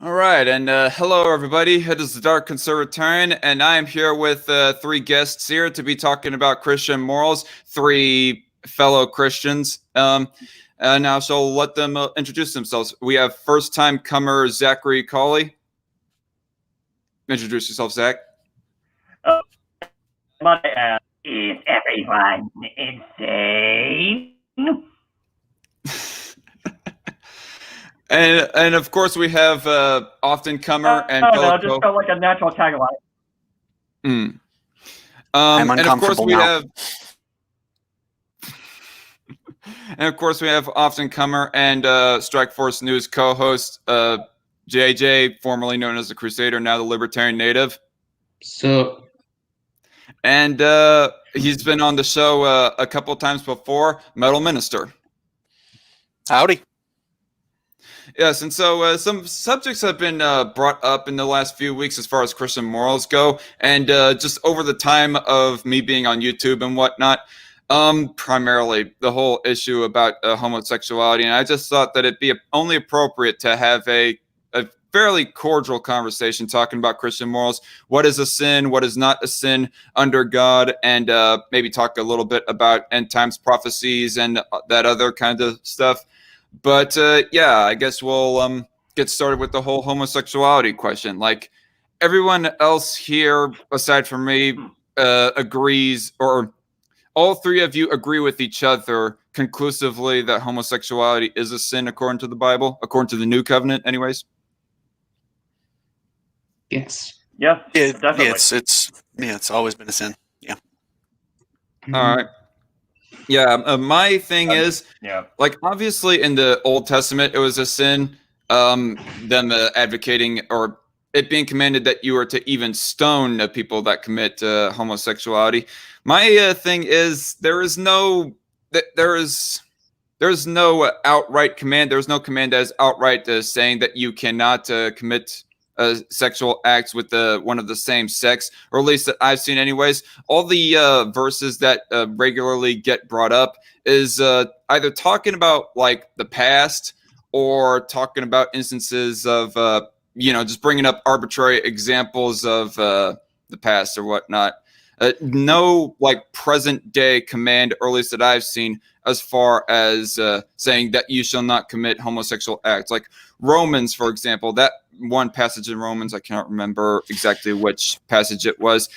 All right, and hello everybody. It is the Dark Conservatarian, and I am here with three guests here to be talking about Christian morals. Three fellow Christians. And now, so let them introduce themselves. We have first-time comer Zachary Colley. Introduce yourself, Zach. Oh, my ass. Is everyone insane? And of course we have often comer and no, just felt like a natural tagline. I'm and of course uncomfortable we now. have and of course we have often comer and Strike Force News co-host JJ, formerly known as the Crusader, now the Libertarian Native. So, And he's been on the show a couple times before, Metal Minister. Howdy. Yes, and so some subjects have been brought up in the last few weeks as far as Christian morals go, and just over the time of me being on YouTube and whatnot, primarily the whole issue about homosexuality, and I just thought that it'd be only appropriate to have a fairly cordial conversation talking about Christian morals. What is a sin? What is not a sin under God? And maybe talk a little bit about end times prophecies and that other kind of stuff. But yeah, I guess we'll get started with the whole homosexuality question. Like everyone else here, aside from me, agrees, or all three of you agree with each other conclusively that homosexuality is a sin according to the Bible, according to the New Covenant, anyways. yes. Yes, Definitely. definitely. It's always been a sin. Yeah. All right. Yeah, my thing is, Yeah. like, obviously in the Old Testament, it was a sin, them advocating or it being commanded that you were to even stone the people that commit homosexuality. My thing is, there's no outright command. There's no command that is outright saying that you cannot commit sexual acts with one of the same sex, or at least that I've seen anyways. All the verses that regularly get brought up is either talking about like the past or talking about instances of just bringing up arbitrary examples of the past or whatnot. No like present day command, or at least that I've seen, as far as saying that you shall not commit homosexual acts. Like Romans, for example, that one passage in Romans, I cannot remember exactly which passage it was.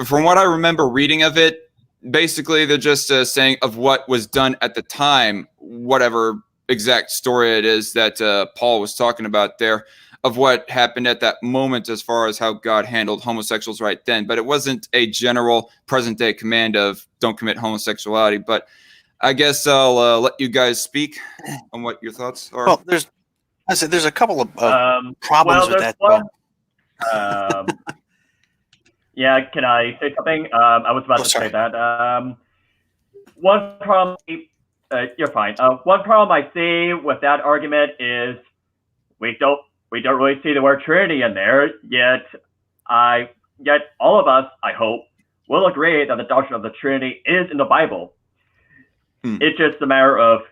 From what I remember reading of it, basically they're just saying of what was done at the time, whatever exact story it is that Paul was talking about there, of what happened at that moment as far as how God handled homosexuals right then. But it wasn't a general present day command of don't commit homosexuality. But I guess I'll let you guys speak on what your thoughts are. Well, there's a couple of problems with that. One, yeah, can I say something? I was about to say that. One problem, you're fine. One problem I see with that argument is we don't really see the word Trinity in there, yet all of us, I hope, will agree that the doctrine of the Trinity is in the Bible. It's just a matter of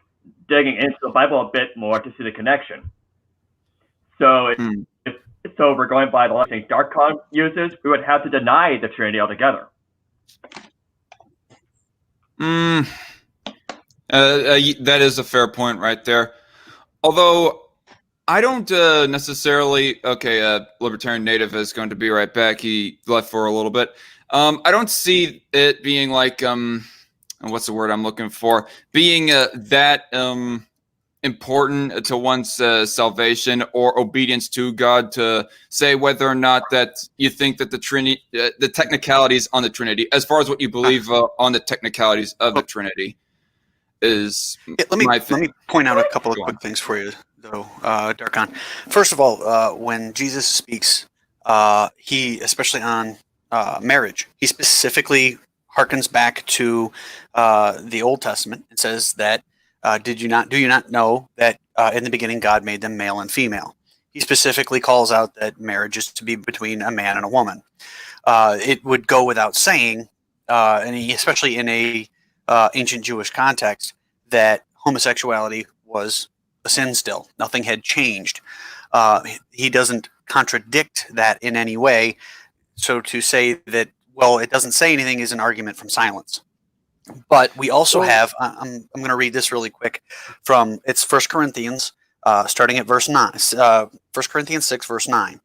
digging into the Bible a bit more to see the connection. So if we're going by the logic DarkCon uses, we would have to deny the Trinity altogether. That is a fair point right there. Although I don't necessarily. Okay, Libertarian Native is going to be right back. He left for a little bit. I don't see it being like what's the word I'm looking for? Being that important to one's salvation or obedience to God to say whether or not that you think that the Trinity, the technicalities on the Trinity, as far as what you believe on the technicalities of the Trinity, is. Let me point out a couple of quick things for you, though, Darkon. First of all, when Jesus speaks, he, especially on marriage, he specifically harkens back to the Old Testament. It says that do you not know that in the beginning God made them male and female? He specifically calls out that marriage is to be between a man and a woman. It would go without saying, especially in a ancient Jewish context, that homosexuality was a sin still. Nothing had changed. he doesn't contradict that in any way. So to say that, well, it doesn't say anything is an argument from silence. But we also have, I'm going to read this really quick from, it's 1 Corinthians, starting at verse 9, 1 Corinthians 6, verse 9.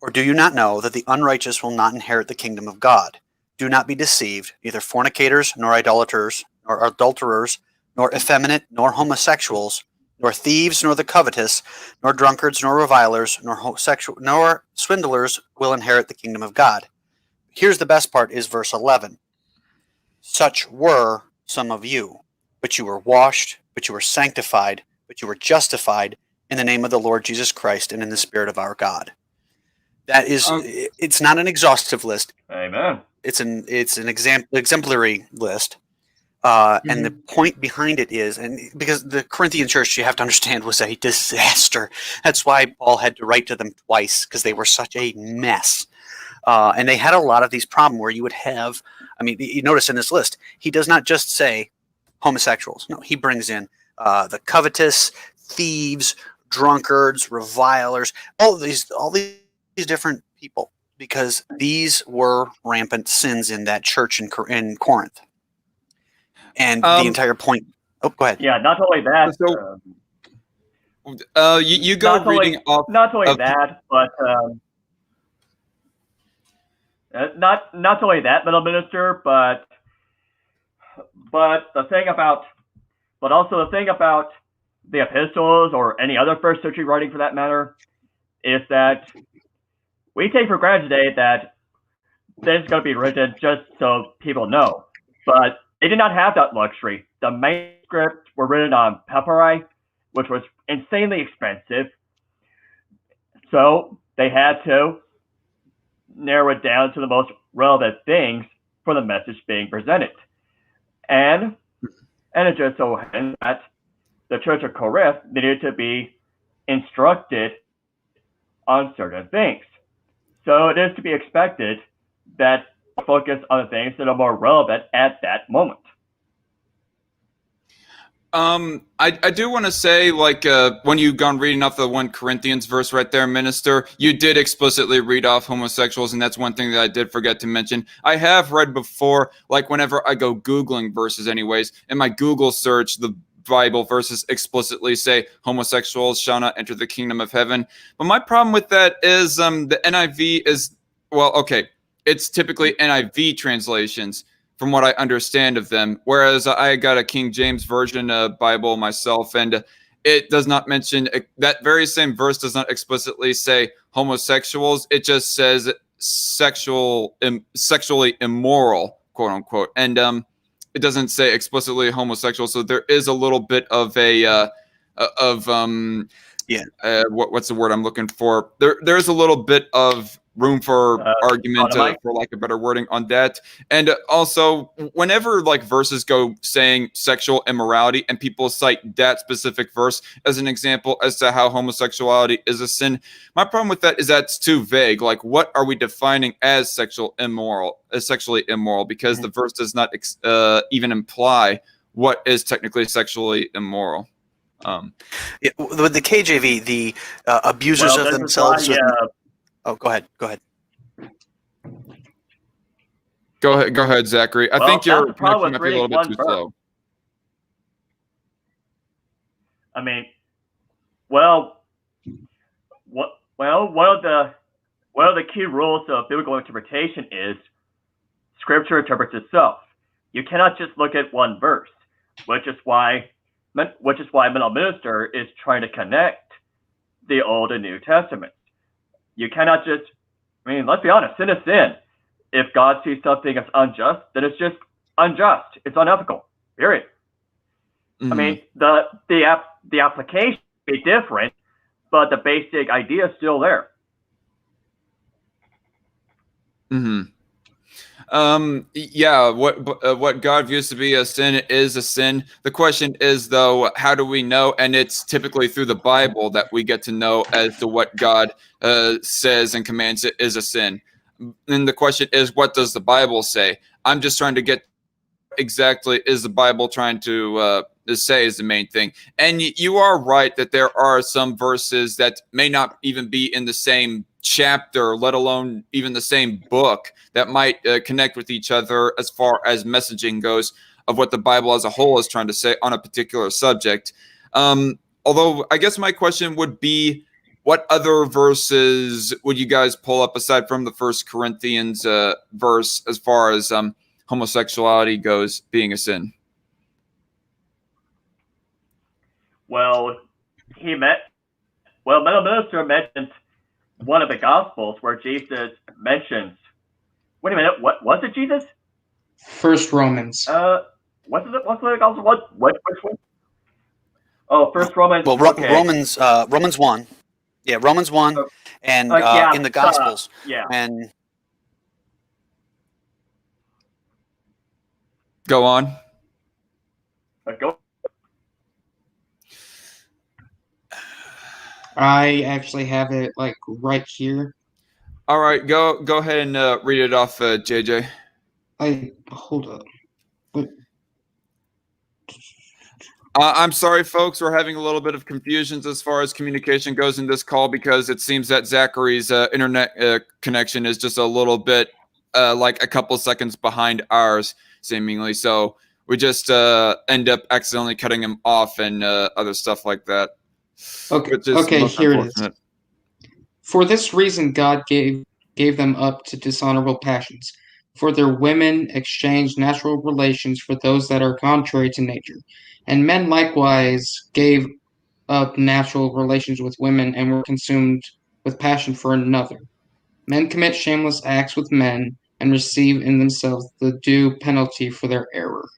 Or do you not know that the unrighteous will not inherit the kingdom of God? Do not be deceived, neither fornicators, nor idolaters, nor adulterers, nor effeminate, nor homosexuals, nor thieves, nor the covetous, nor drunkards, nor revilers, nor swindlers will inherit the kingdom of God. Here's the best part, is verse 11. Such were some of you, but you were washed, but you were sanctified, but you were justified in the name of the Lord Jesus Christ and in the Spirit of our God. That is, it's not an exhaustive list. Amen. It's an exemplary list. And the point behind it is, and because the Corinthian church, you have to understand, was a disaster. That's why Paul had to write to them twice, because they were such a mess. And they had a lot of these problems where you would have, I mean, you notice in this list, he does not just say homosexuals. No, he brings in the covetous, thieves, drunkards, revilers, all these different people, because these were rampant sins in that church in Corinth. And the entire point. Oh, go ahead. Yeah, not only that. You go reading off. Not only that, but not only that, middle minister, but also the thing about the epistles or any other first century writing for that matter is that we take for granted today that this is going to be written just so people know, but they did not have that luxury. The manuscripts were written on papyri, which was insanely expensive. So they had to narrow it down to the most relevant things for the message being presented. And it just so happened that the Church of Corinth needed to be instructed on certain things. So it is to be expected that focus on the things that are more relevant at that moment. I do want to say, like, when you gone reading off the 1 Corinthians verse right there, minister, you did explicitly read off homosexuals, and that's one thing that I did forget to mention. I have read before, like, whenever I go Googling verses anyways, in my Google search, the Bible verses explicitly say homosexuals shall not enter the kingdom of heaven. But my problem with that is the NIV is, well, okay, it's typically NIV translations from what I understand of them, whereas I got a King James Version Bible myself, and it does not mention, that very same verse does not explicitly say homosexuals. It just says sexually immoral, quote unquote, and it doesn't say explicitly homosexual. So there is a little bit of a what's the word I'm looking for? There's a little bit of room for argument, for like a better wording on that. And also, whenever like verses go saying sexual immorality and people cite that specific verse as an example as to how homosexuality is a sin, my problem with that is that's too vague. Like, what are we defining as sexually immoral? Because the verse does not even imply what is technically sexually immoral. With the KJV, the abusers of themselves. Oh, go ahead. Go ahead, Zachary. I think your connection might be a little bit too slow. I mean, one of the key rules of biblical interpretation is Scripture interprets itself. You cannot just look at one verse, which is why Middle Minister is trying to connect the Old and New Testaments. You cannot just, I mean, let's be honest, sin is sin. If God sees something as unjust, then it's just unjust. It's unethical, period. Mm-hmm. I mean, the application may be different, but the basic idea is still there. Mm-hmm. Yeah, what God views to be a sin is a sin. The question is, though, how do we know? And it's typically through the Bible that we get to know as to what God says and commands it is a sin. And the question is, what does the Bible say? I'm just trying to get exactly, is the Bible trying to to say is the main thing. And you are right that there are some verses that may not even be in the same chapter, let alone even the same book, that might connect with each other as far as messaging goes of what the Bible as a whole is trying to say on a particular subject. Although I guess my question would be, what other verses would you guys pull up aside from the First Corinthians verse as far as homosexuality goes being a sin? Well, Metal Minister mentioned one of the Gospels where Jesus mentions. Wait a minute, what was it, Jesus? First Romans. What's the Gospel? Which one? Oh, First Romans. Well, okay. Romans 1. Yeah, Romans 1, and yeah, in the Gospels, yeah. and Go on. Go. I actually have it like right here. All right, go ahead and read it off, JJ. Hold up. What? I'm sorry, folks. We're having a little bit of confusions as far as communication goes in this call because it seems that Zachary's internet connection is just a little bit like a couple seconds behind ours, seemingly. So we just end up accidentally cutting him off and other stuff like that. Okay, Which is okay, most here it is. unfortunate. For this reason, God gave them up to dishonorable passions. For their women exchanged natural relations for those that are contrary to nature. And men likewise gave up natural relations with women and were consumed with passion for another. Men commit shameless acts with men and receive in themselves the due penalty for their error.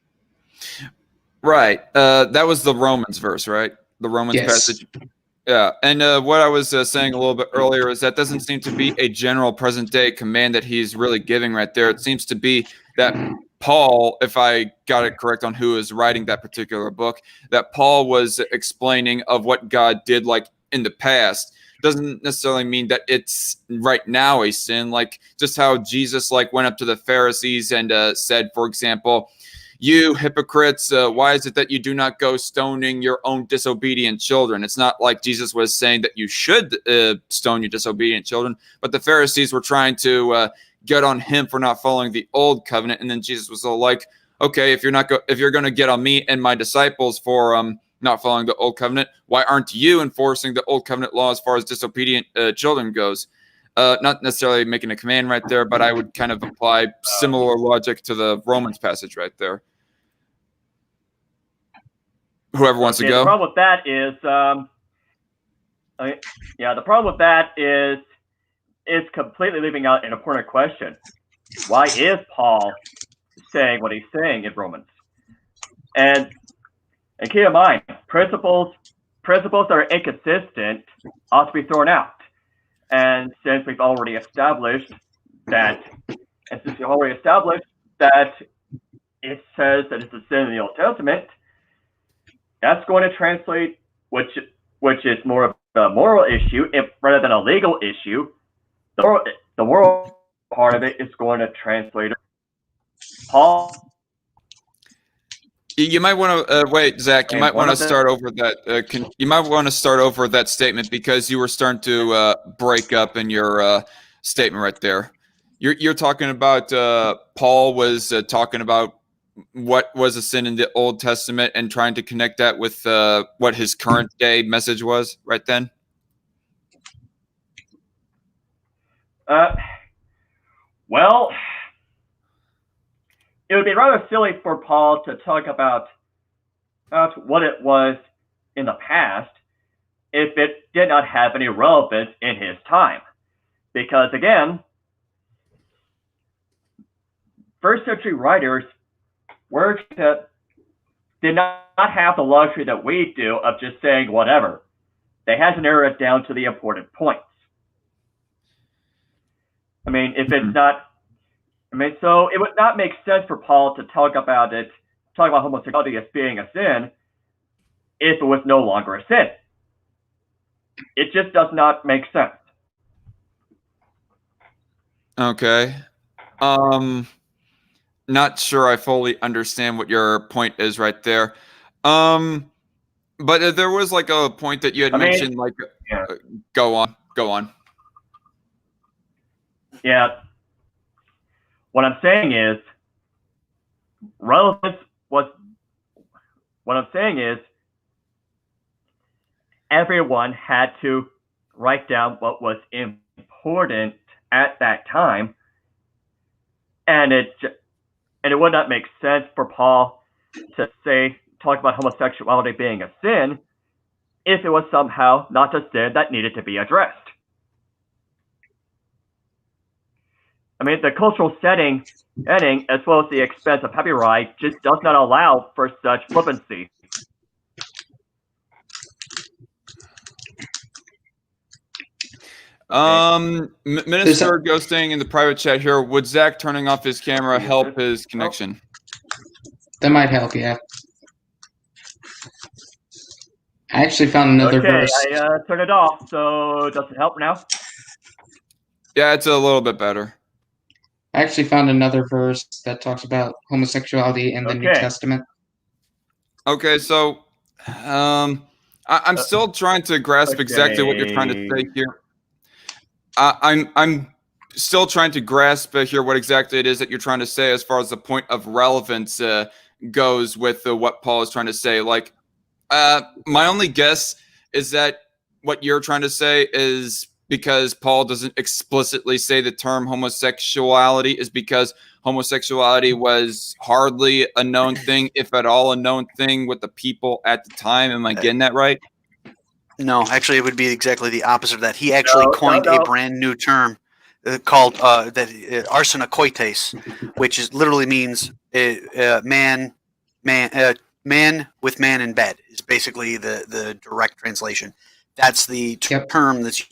Right. That was the Romans verse, right? The Romans Yes. passage. Yeah, and what I was saying a little bit earlier is that doesn't seem to be a general present day command that he's really giving right there. It seems to be that Paul, if I got it correct on who is writing that particular book, that Paul was explaining of what God did like in the past. Doesn't necessarily mean that it's right now a sin, like just how Jesus like went up to the Pharisees and said, for example, you hypocrites, why is it that you do not go stoning your own disobedient children? It's not like Jesus was saying that you should stone your disobedient children, but the Pharisees were trying to get on him for not following the old covenant. And then Jesus was all like, okay, if you're going to get on me and my disciples for not following the old covenant, why aren't you enforcing the old covenant law as far as disobedient children goes? Not necessarily making a command right there, but I would kind of apply similar logic to the Romans passage right there. Whoever wants to go. The problem with that is, the problem with that is it's completely leaving out an important question. Why is Paul saying what he's saying in Romans? And keep in mind, principles that are inconsistent ought to be thrown out. And since we've already established that, it says that it's a sin in the Old Testament, that's going to translate, which is more of a moral issue rather than a legal issue. The moral part of it is going to translate Paul. You might want to wait, Zach. You might want to start over that. You might want to start over that statement because you were starting to break up in your statement right there. You're talking about Paul was talking about what was a sin in the Old Testament and trying to connect that with what his current day message was right then. Well, it would be rather silly for Paul to talk about what it was in the past if it did not have any relevance in his time. Because again, first century writers did not have the luxury that we do of just saying whatever. They had to narrow it down to the important points. I mean, so it would not make sense for Paul to talk about homosexuality as being a sin if it was no longer a sin. It just does not make sense. Okay. Not sure I fully understand what your point is right there. But there was like a point that you had mentioned, like, yeah. Go on. Yeah. What I'm saying is, relevance was. What I'm saying is, everyone had to write down what was important at that time, and it would not make sense for Paul to talk about homosexuality being a sin if it was somehow not a sin that needed to be addressed. I mean, the cultural setting, as well as the expense of copyright, just does not allow for such flippancy. Minister Ghosting in the private chat here. Would Zach turning off his camera help his connection? That might help, yeah. I actually found another verse. Okay, I turned it off, so does it help now? Yeah, it's a little bit better. I actually found another verse that talks about homosexuality in the New Testament. Okay, so I'm still trying to grasp exactly what you're trying to say here. I'm still trying to grasp here what exactly it is that you're trying to say as far as the point of relevance goes with what Paul is trying to say. Like, my only guess is that what you're trying to say is because Paul doesn't explicitly say the term homosexuality is because homosexuality was hardly a known thing, if at all a known thing with the people at the time. Am I getting that right? No, actually, it would be exactly the opposite of that. He actually coined a brand new term called arsenokoites, which is literally means man with man in bed. Is basically the direct translation. That's the term that's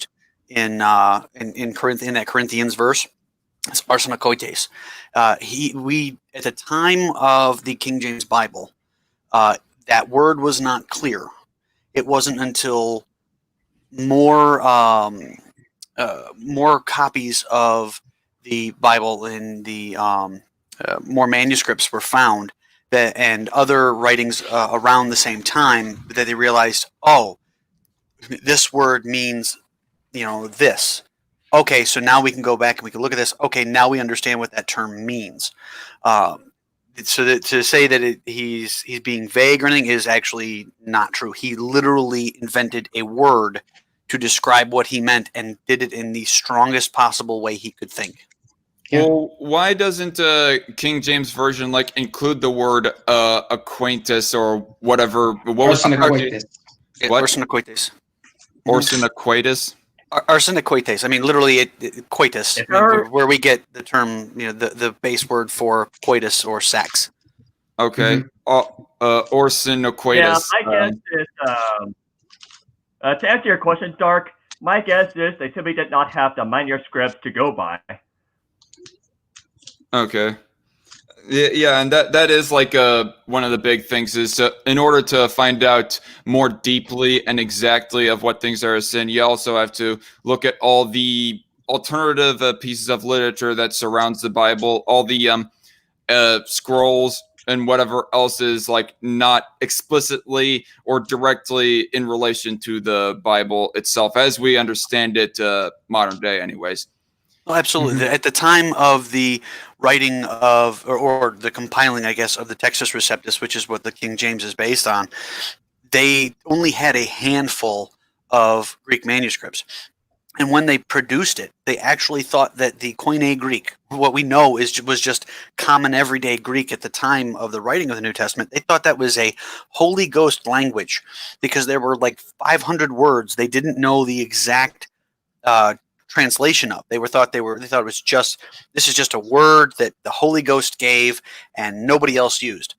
in that Corinthians verse. It's arsenokoites. We at the time of the King James Bible, that word was not clear. It wasn't until more copies of the Bible and the more manuscripts were found and other writings around the same time that they realized, oh, this word means, this. Okay, so now we can go back and we can look at this. Okay, now we understand what that term means. So to say that he's being vague or anything is actually not true. He literally invented a word to describe what he meant and did it in the strongest possible way he could think. Yeah. Well, why doesn't King James Version include the word acquaintance or whatever? What was arsenokoites? What? Arsenokoites. Arsenokoites? Arsenokoites. I mean, literally, coitus, where we get the term, the base word for coitus or sex. Okay. Arsenokoites. Yeah, my guess is, to answer your question, Dark, my guess is they simply did not have the manuscripts to go by. Okay. Yeah, and that is one of the big things is in order to find out more deeply and exactly of what things are a sin, you also have to look at all the alternative pieces of literature that surrounds the Bible, all the scrolls and whatever else is not explicitly or directly in relation to the Bible itself, as we understand it modern day, anyways. Oh, absolutely. At the time of the writing of, or the compiling, I guess, of the Textus Receptus, which is what the King James is based on, they only had a handful of Greek manuscripts. And when they produced it, they actually thought that the Koine Greek, what we know was just common everyday Greek at the time of the writing of the New Testament, they thought that was a Holy Ghost language because there were 500 words. They didn't know the exact translation of. They thought it was just, this is just a word that the Holy Ghost gave and nobody else used.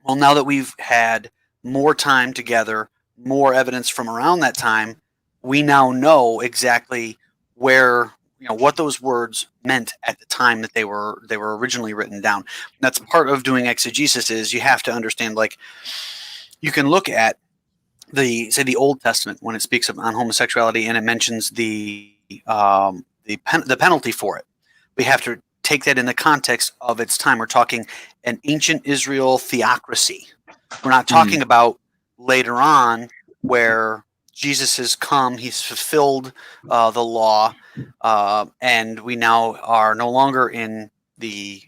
Well, now that we've had more time together, more evidence from around that time, we now know exactly where, what those words meant at the time that they were originally written down. And that's part of doing exegesis is you have to understand, you can look at the Old Testament when it speaks on homosexuality and it mentions the penalty for it. We have to take that in the context of its time. We're talking an ancient Israel theocracy. We're not talking about later on where Jesus has come, he's fulfilled the law, and we now are no longer in a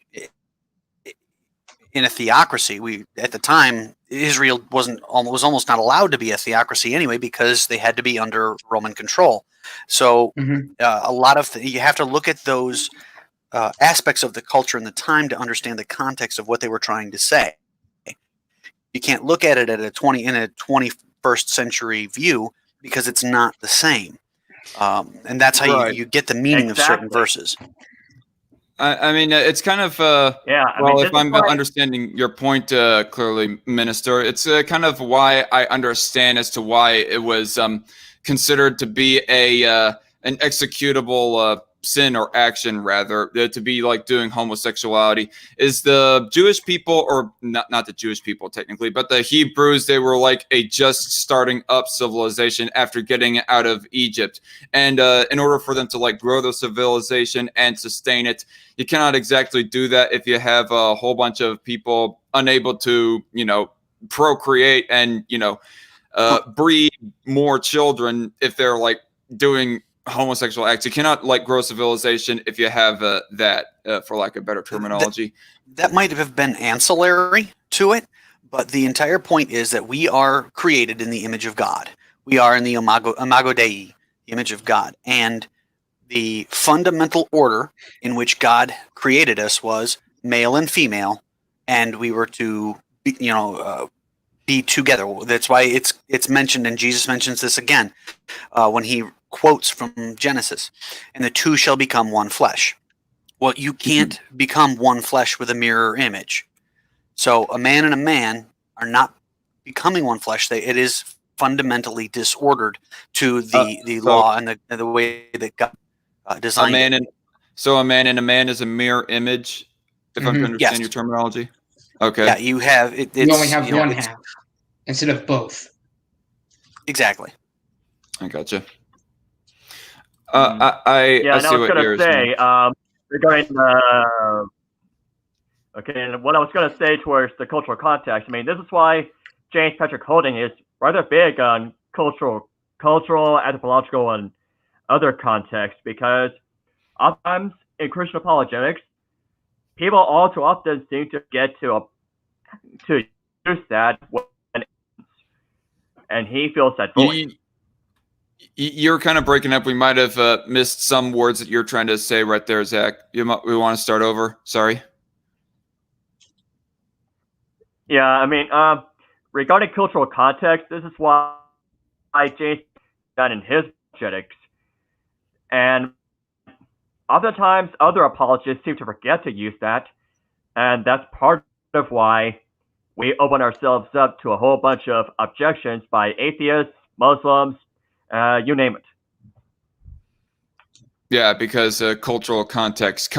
theocracy. At the time, Israel was almost not allowed to be a theocracy anyway, because they had to be under Roman control. So a lot of you have to look at those aspects of the culture and the time to understand the context of what they were trying to say. You can't look at it in a 21st century view, because it's not the same. And that's how you get the meaning of certain verses. I mean, it's kind of if I'm understanding your point clearly, Minister, it's kind of why I understand as to why it was considered to be an executable sin or action, rather, to be like doing homosexuality. Is the Jewish people, or not the Jewish people technically, but the Hebrews, they were like a just starting up civilization after getting out of Egypt, and in order for them to like grow the civilization and sustain it, you cannot exactly do that if you have a whole bunch of people unable to, procreate and breed more children if they're like doing homosexual acts. You cannot like grow civilization if you have that, for lack of better terminology. That might have been ancillary to it, but the entire point is that we are created in the image of God. We are in the imago Dei, the image of God, and the fundamental order in which God created us was male and female, and we were to be together. That's why it's mentioned, and Jesus mentions this again when he quotes from Genesis, and the two shall become one flesh. Well, you can't become one flesh with a mirror image. So a man and a man are not becoming one flesh. It is fundamentally disordered to the law and the way that God designed it. So a man and a man is a mirror image, if I'm to understand your terminology. Okay. Yeah, you have it. You only have one half instead of both. Exactly. I gotcha. I see what you're saying. Regarding and what I was going to say towards the cultural context, I mean, this is why James Patrick Holding is rather big on cultural, anthropological, and other contexts, because oftentimes in Christian apologetics, people all too often seem to get to use that when, and he feels that void. You're kind of breaking up. We might have missed some words that you're trying to say right there, Zach. We want to start over. Sorry. Yeah, I mean, regarding cultural context, this is why James done in his apologetics, and oftentimes other apologists seem to forget to use that, and that's part of why we open ourselves up to a whole bunch of objections by atheists, Muslims, you name it. Yeah, because cultural context.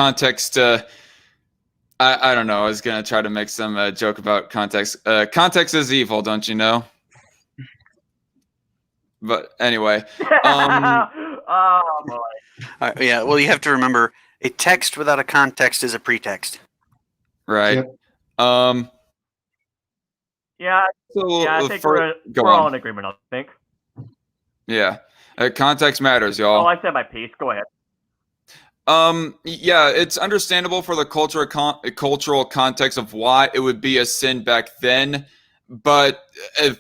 I don't know. I was going to try to make some joke about context. Context is evil, don't you know? But anyway. Oh, boy. Yeah, well, you have to remember, a text without a context is a pretext. Right. Yep. I think we're all in agreement, I think. Yeah. Context matters, y'all. Oh, I said my piece. Go ahead. Yeah, it's understandable for the cultural context of why it would be a sin back then, but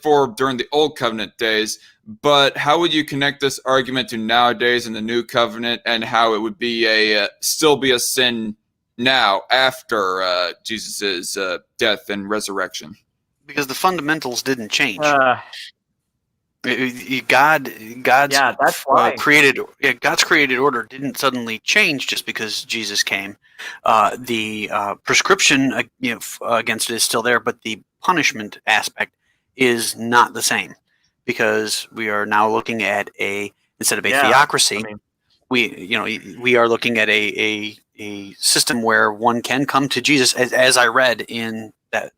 for during the Old Covenant days. But how would you connect this argument to nowadays in the New Covenant, and how it would be still be a sin now after Jesus's death and resurrection? Because the fundamentals didn't change. God's created order didn't suddenly change just because Jesus came. The prescription against it is still there, but the punishment aspect is not the same, because we are now looking at instead of a theocracy, we are looking at a system where one can come to Jesus, as I read in that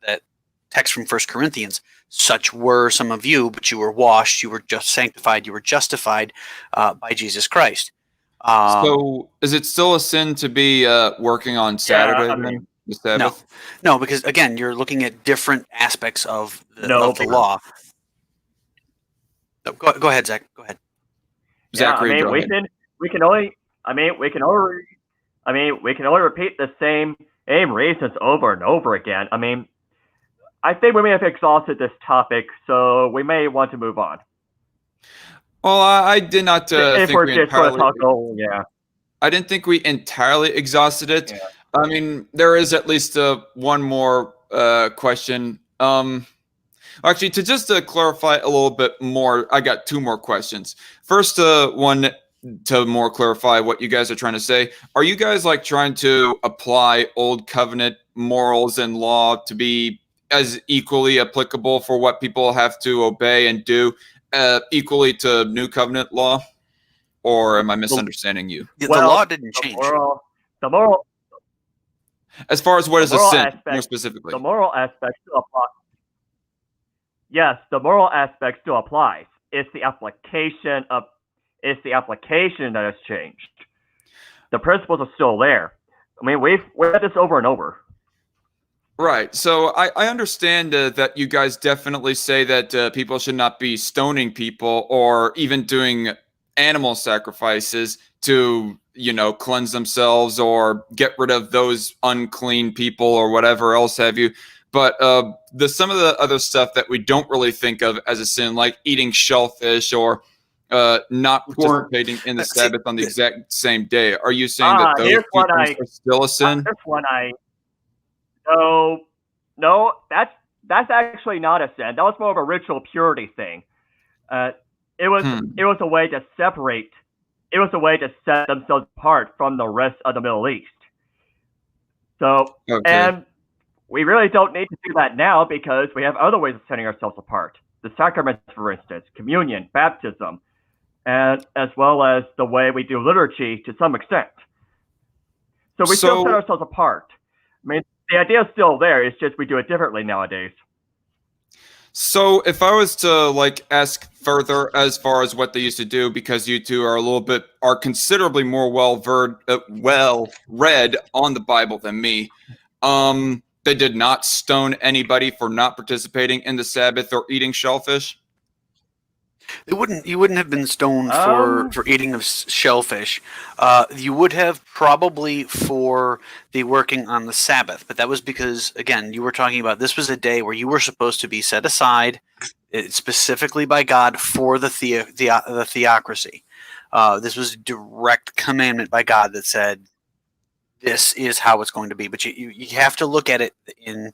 text from 1 Corinthians. Such were some of you, but you were washed, you were just sanctified, you were justified by Jesus Christ. So is it still a sin to be working on Saturday? the Sabbath? No, because again, you're looking at different aspects of the law. No, go ahead, Zach. Go ahead. Zachary, go ahead. we can only repeat the same reasons over and over again. I mean, I think we may have exhausted this topic, so we may want to move on. Well, I did not think we entirely. I didn't think we entirely exhausted it. Yeah. I mean, there is at least one more question. Actually, to clarify a little bit more, I got two more questions. First, one to more clarify what you guys are trying to say. Are you guys like trying to apply Old Covenant morals and law to be as equally applicable for what people have to obey and do equally to New Covenant law? Or am I misunderstanding you? The law didn't change. The moral. As far as what is a sin, more specifically. The moral aspect still applies. Yes, the moral aspect still applies. It's the application that has changed. The principles are still there. I mean, we've had this over and over. Right. So I understand that you guys definitely say that people should not be stoning people or even doing animal sacrifices to, cleanse themselves or get rid of those unclean people or whatever else have you. But some of the other stuff that we don't really think of as a sin, like eating shellfish or not participating in the Sabbath on the exact same day. Are you saying that those are still a sin? No, that's actually not a sin. That was more of a ritual purity thing. It was a way to separate. It was a way to set themselves apart from the rest of the Middle East. So, and we really don't need to do that now because we have other ways of setting ourselves apart. The sacraments, for instance, communion, baptism, and as well as the way we do liturgy to some extent. So we still set ourselves apart. I mean, the idea is still there. It's just we do it differently nowadays. So if I was to ask further as far as what they used to do, because you two are considerably more well read on the Bible than me, they did not stone anybody for not participating in the Sabbath or eating shellfish? You wouldn't have been stoned for eating of shellfish. You would have probably for the working on the Sabbath, but that was because, again, you were talking about this was a day where you were supposed to be set aside specifically by God for the theocracy. This was a direct commandment by God that said this is how it's going to be. But you have to look at it in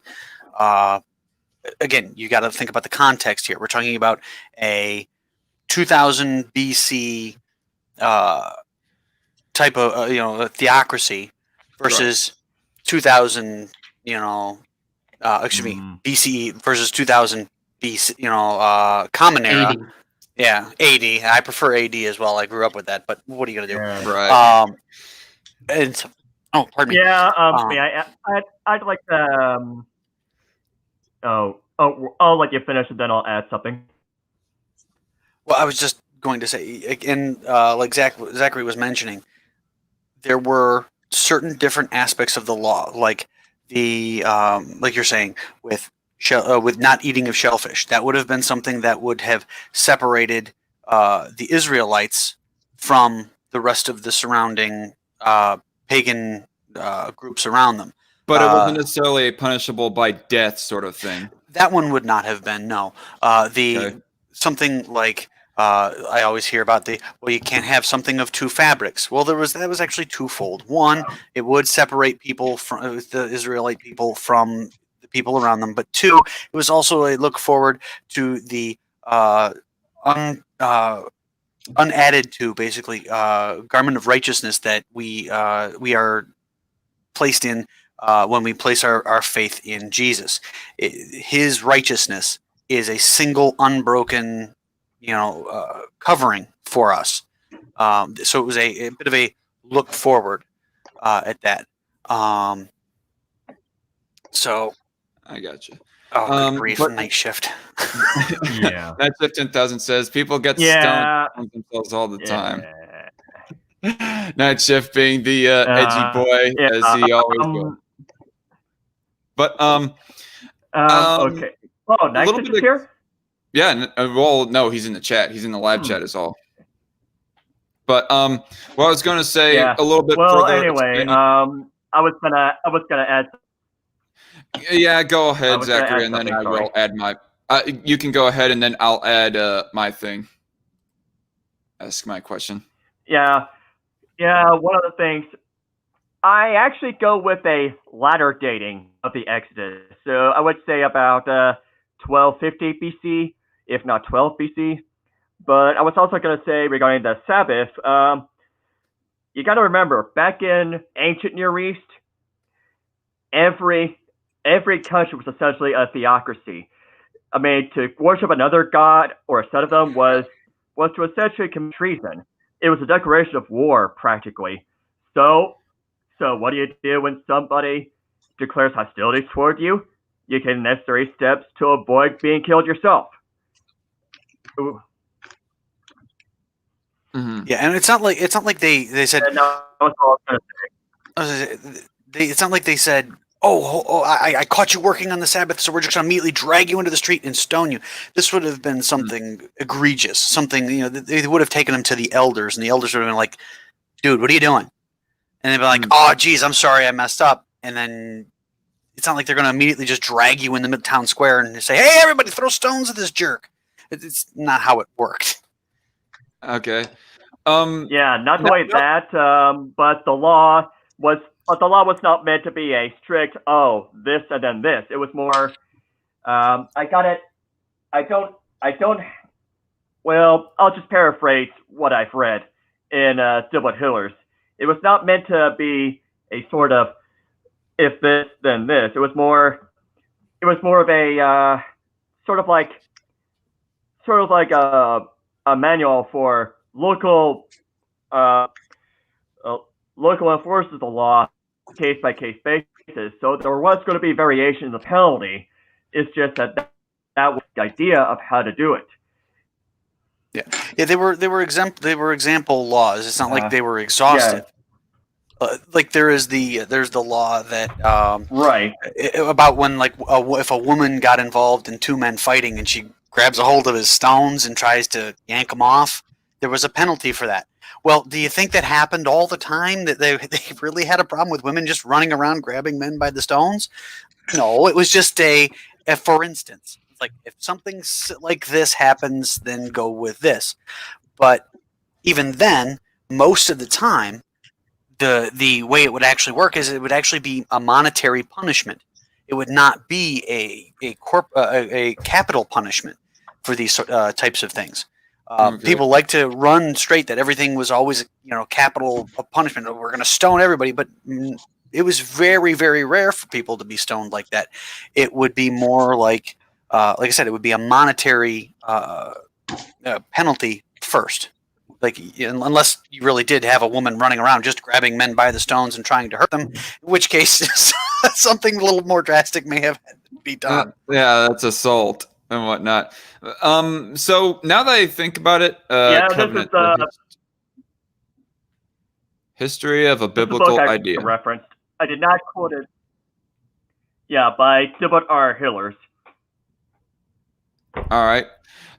again, you got to think about the context here. We're talking about a 2000 BC type of a theocracy versus 2000 BCE versus 2000 BC common era. 80. Yeah, 80. I prefer AD as well. I grew up with that, but what are you gonna do? Yeah, right. And pardon me. Yeah. I'd like to. I'll let you finish, and then I'll add something. Well, I was just going to say, and like Zachary was mentioning, there were certain different aspects of the law, like the like you're saying with not eating of shellfish. That would have been something that would have separated the Israelites from the rest of the surrounding pagan groups around them. But it wasn't necessarily a punishable by death sort of thing. That one would not have been, no. Something like I always hear about you can't have something of two fabrics. Well, that was actually twofold. One, it would separate people from the Israelite people from the people around them. But two, it was also a look forward to the unadded to basically garment of righteousness that we are placed in when we place our faith in Jesus. His righteousness is a single unbroken covering for us. So it was a bit of a look forward at that. So I got you. Oh, good grief, night shift. Yeah. Night shift 10,000 says people get stoned on themselves all the time. Night shift being the edgy boy as he always was. But Okay. Oh, a nice little is bit of, here. yeah. Well, no, he's in the chat. He's in the live chat is all. But what I was going to say Yeah. a little bit Well, further. anyway, I was gonna add. Yeah, go I ahead, was gonna Zachary, add and then something. I Sorry. will add my. You can go ahead, and then I'll add my thing. Ask my question. Yeah. Yeah. One of the things I actually go with a latter dating of the Exodus. So I would say about 1250 BC, if not 12 BC. But I was also going to say regarding the Sabbath, you got to remember back in ancient Near East, every country was essentially a theocracy. I mean, to worship another god or a set of them was to essentially commit treason. It was a declaration of war, practically. So what do you do when somebody declares hostility toward you? You take necessary steps to avoid being killed yourself. Ooh. Mm-hmm. Yeah, and it's not like they said. And that was all I was It's not like they said, "Oh, I caught you working on the Sabbath, so we're just going to immediately drag you into the street and stone you." This would have been something egregious, something they would have taken him to the elders, and the elders would have been like, "Dude, what are you doing?" And they'd be like, "Oh, geez, I'm sorry, I messed up." And then it's not like they're going to immediately just drag you in the midtown square and say, "Hey, everybody, throw stones at this jerk." It's not how it worked. Okay. Yeah, not only that, but the law was not meant to be a strict this and then this. It was more I got it. I don't. Well, I'll just paraphrase what I've read in Diblet Hillers. It was not meant to be a sort of if this then this. It was more of a sort of like a manual for local local enforcers of the law case by case basis. So there was going to be variation in the penalty. It's just that was the idea of how to do it. Yeah, they were example laws. It's not like they were exhaustive. Like there's the law that right about when if a woman got involved in two men fighting and she grabs a hold of his stones and tries to yank them off, there was a penalty for that. Well, do you think that happened all the time? That they really had a problem with women just running around grabbing men by the stones? No, it was just a for instance. It's like if something like this happens, then go with this. But even then, most of the time, the way it would actually work is it would actually be a monetary punishment. It would not be a capital punishment for these types of things. People like to run straight that everything was always capital punishment. We're going to stone everybody, but it was very, very rare for people to be stoned like that. It would be more like I said, it would be a monetary penalty first. Like unless you really did have a woman running around just grabbing men by the stones and trying to hurt them, in which case something a little more drastic may have to be done. Yeah, that's assault and whatnot. So now that I think about it, Covenant, this is history of a biblical idea. Referenced. I did not quote it. Yeah, by Diblet R. Hillers. All right.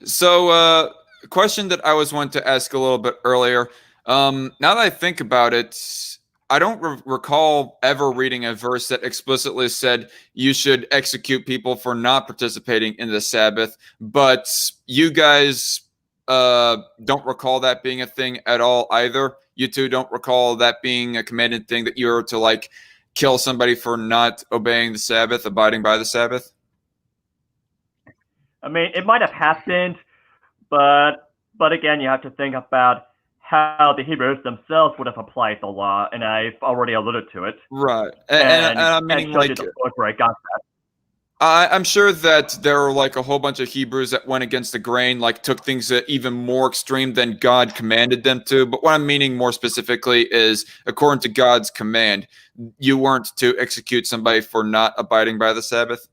So, question that I was wanting to ask a little bit earlier. Now that I think about it, I don't recall ever reading a verse that explicitly said you should execute people for not participating in the Sabbath. But you guys don't recall that being a thing at all either. You two don't recall that being a commanded thing that you're to kill somebody for not obeying the Sabbath, abiding by the Sabbath. I mean, it might have happened, but again, you have to think about how the Hebrews themselves would have applied the law, and I've already alluded to it. Right, and I'm meaning the book where I got that. I'm sure that there are a whole bunch of Hebrews that went against the grain, took things even more extreme than God commanded them to. But what I'm meaning more specifically is, according to God's command, you weren't to execute somebody for not abiding by the Sabbath.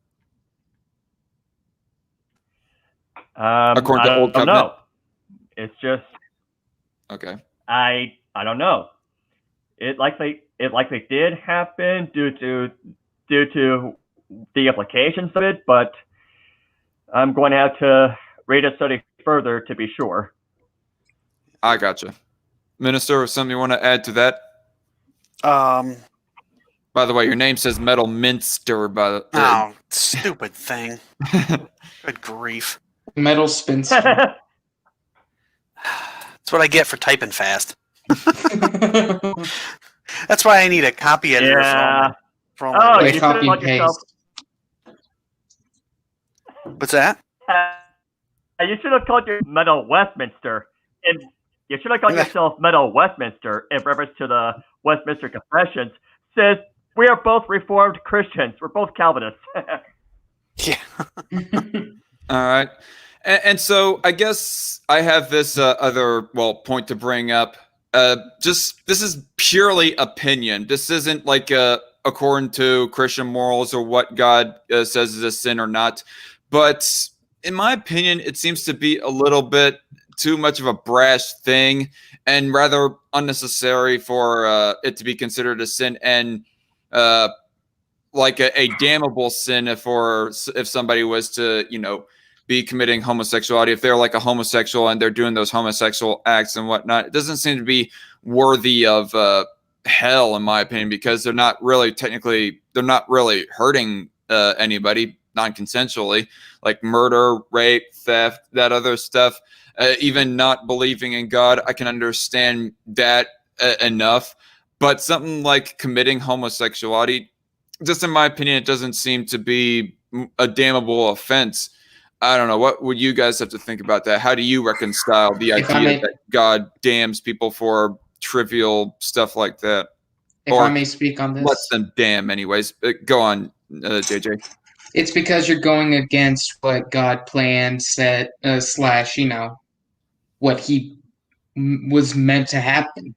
According to Old Covenant. No, it's just okay. I don't know. It likely did happen due to the implications of it, but I'm going to have to read and study further to be sure. I gotcha. Minister, something you want to add to that? By the way, your name says Metal Minster. Oh, stupid thing. Good grief. Metal Spinster. That's what I get for typing fast. That's why I need a copy editor for all my you should have called yourself. What's that? You should have called your Metal Westminster. And you should have called yourself Metal Westminster in reference to the Westminster Confessions. Says we are both Reformed Christians. We're both Calvinists. Yeah. All right. And so I guess I have this other point to bring up. This is purely opinion. This isn't like according to Christian morals or what God says is a sin or not. But in my opinion, it seems to be a little bit too much of a brash thing and rather unnecessary for it to be considered a sin and like a damnable sin if somebody was to, be committing homosexuality. If they're like a homosexual and they're doing those homosexual acts and whatnot, it doesn't seem to be worthy of hell, in my opinion, because they're not really hurting anybody non-consensually, like murder, rape, theft, that other stuff. Even not believing in God, I can understand that enough. But something like committing homosexuality, just in my opinion, it doesn't seem to be a damnable offense. I don't know. What would you guys have to think about that? How do you reconcile the idea that God damns people for trivial stuff like that? If I may speak on this. Let them damn anyways. Go on, JJ. It's because you're going against what God planned, said, / what he was meant to happen.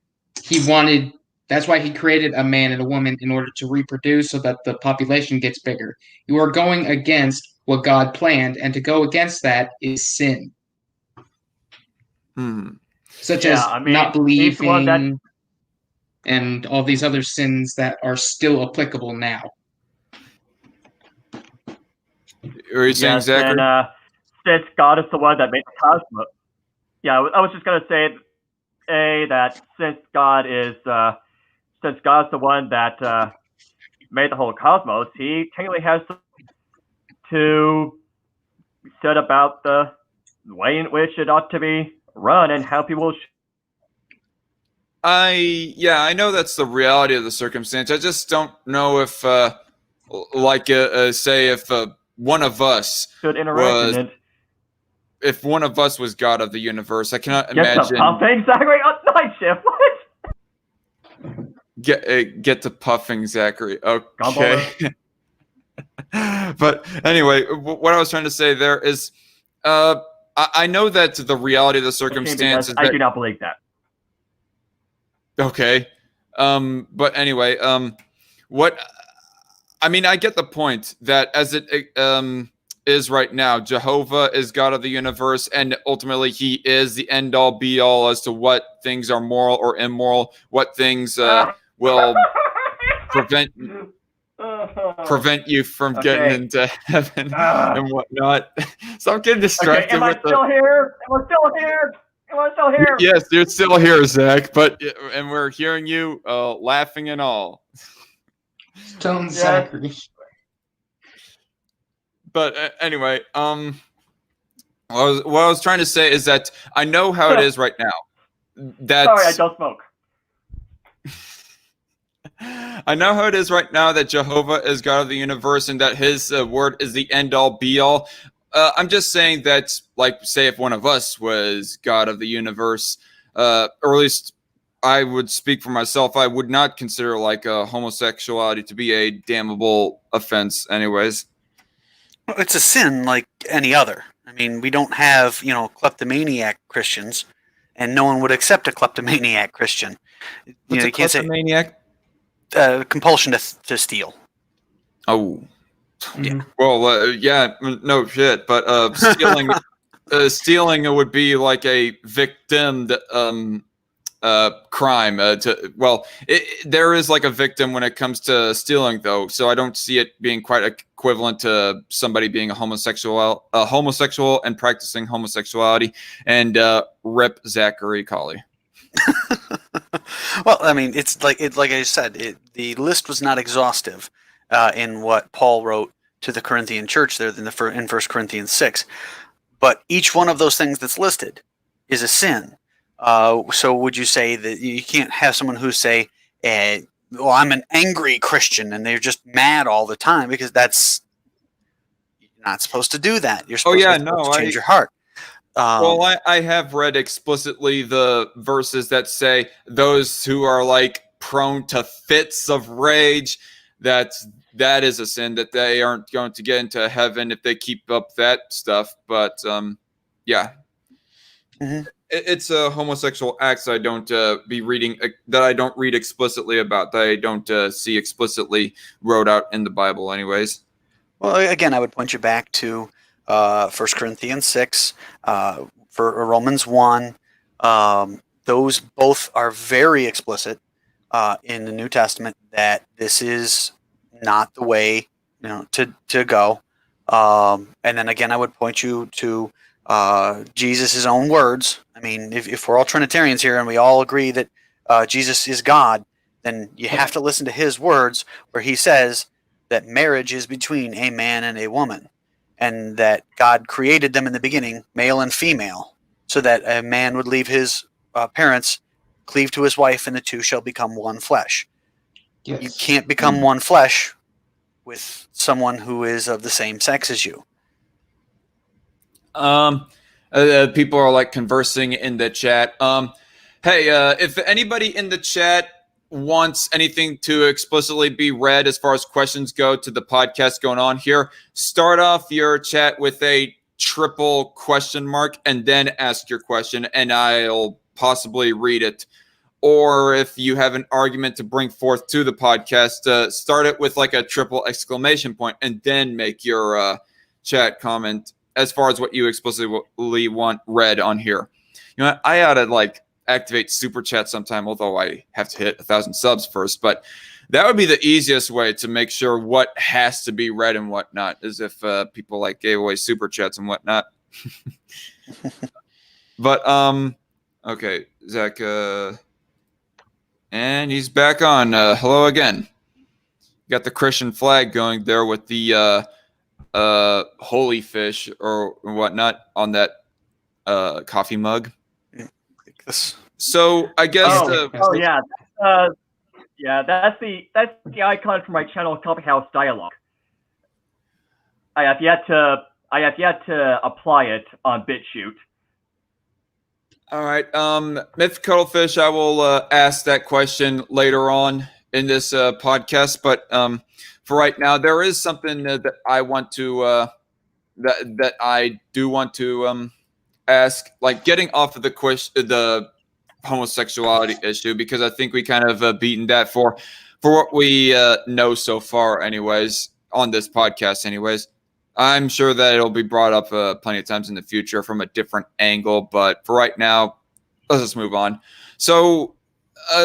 That's why he created a man and a woman in order to reproduce so that the population gets bigger. You are going against what God planned, and to go against that is sin. Such as not believing and all these other sins that are still applicable now. Are you saying, Zachary? And since God is the one that made the cosmos. Yeah, I was just going to say that since God's the one that made the whole cosmos, he technically has to set about the way in which it ought to be run and how people I know that's the reality of the circumstance. I just don't know if say if one of us if one of us was God of the universe, I cannot imagine. Zachary on night shift. What? Get to puffing, Zachary. Okay. But anyway, what I was trying to say there is, I know that the reality of the circumstances. I do not believe that. Okay. But anyway, I get the point that as it is right now, Jehovah is God of the universe, and ultimately he is the end all be all as to what things are moral or immoral, what things will prevent you from getting into heaven and whatnot. So I'm getting distracted. Okay, am I still here? Am I still here? Yes, you're still here, Zach. And we're hearing you laughing and all. Stone Zachary. But anyway, what I was trying to say is that I know how it is right now. Sorry, I don't smoke. I know how it is right now that Jehovah is God of the universe and that his word is the end all be all. I'm just saying that, like, say if one of us was God of the universe, or at least I would speak for myself, I would not consider like homosexuality to be a damnable offense anyways. Well, it's a sin like any other. I mean, we don't have, kleptomaniac Christians, and no one would accept a kleptomaniac Christian. What's a kleptomaniac? Compulsion to steal. Oh, yeah. Well, no shit. But stealing would be like a victim crime. There is like a victim when it comes to stealing, though, so I don't see it being quite equivalent to somebody being a homosexual and practicing homosexuality. And rip Zachary Colley. Well, I mean, it's like I said, the list was not exhaustive in what Paul wrote to the Corinthian church there in 1 Corinthians 6. But each one of those things that's listed is a sin. So would you say that you can't have someone who say, well, I'm an angry Christian, and they're just mad all the time, because you're not supposed to do that. You're supposed to change your heart. Well, I have read explicitly the verses that say those who are like prone to fits of rage, that is a sin, that they aren't going to get into heaven if they keep up that stuff. But yeah, it's a homosexual acts I don't that I don't read explicitly about, that I don't see explicitly wrote out in the Bible anyways. Well, again, I would point you back to 1 Corinthians 6, for Romans 1. Those both are very explicit in the New Testament that this is not the way to go. And then again, I would point you to Jesus' own words. I mean, if we're all Trinitarians here and we all agree that Jesus is God, then you have to listen to his words, where he says that marriage is between a man and a woman, and that God created them in the beginning, male and female, so that a man would leave his parents, cleave to his wife, and the two shall become one flesh. Yes. You can't become one flesh with someone who is of the same sex as you. People are like conversing in the chat. Hey, if anybody in the chat wants anything to explicitly be read as far as questions go to the podcast going on here, start off your chat with a triple question mark and then ask your question, and I'll possibly read it. Or if you have an argument to bring forth to the podcast, start it with like a triple exclamation point and then make your chat comment as far as what you explicitly want read on here. You know, I ought to like activate super chat sometime, although I have to hit 1,000 subs first. But that would be the easiest way to make sure what has to be read and whatnot, is if people like gave away super chats and whatnot. But okay, Zach, and he's back on. Hello again. Got the Christian flag going there with the holy fish or whatnot on that coffee mug. So I guess that's the icon for my channel, Coffee House Dialogue. I have yet to apply it on BitChute. All right, Myth Cuttlefish, I will ask that question later on in this podcast, but for right now, there is something that I want to that I do want to ask, like getting off of the homosexuality issue, because I think we kind of beaten that for what we know so far, anyways, on this podcast, anyways. I'm sure that it'll be brought up plenty of times in the future from a different angle, but for right now, let's just move on. So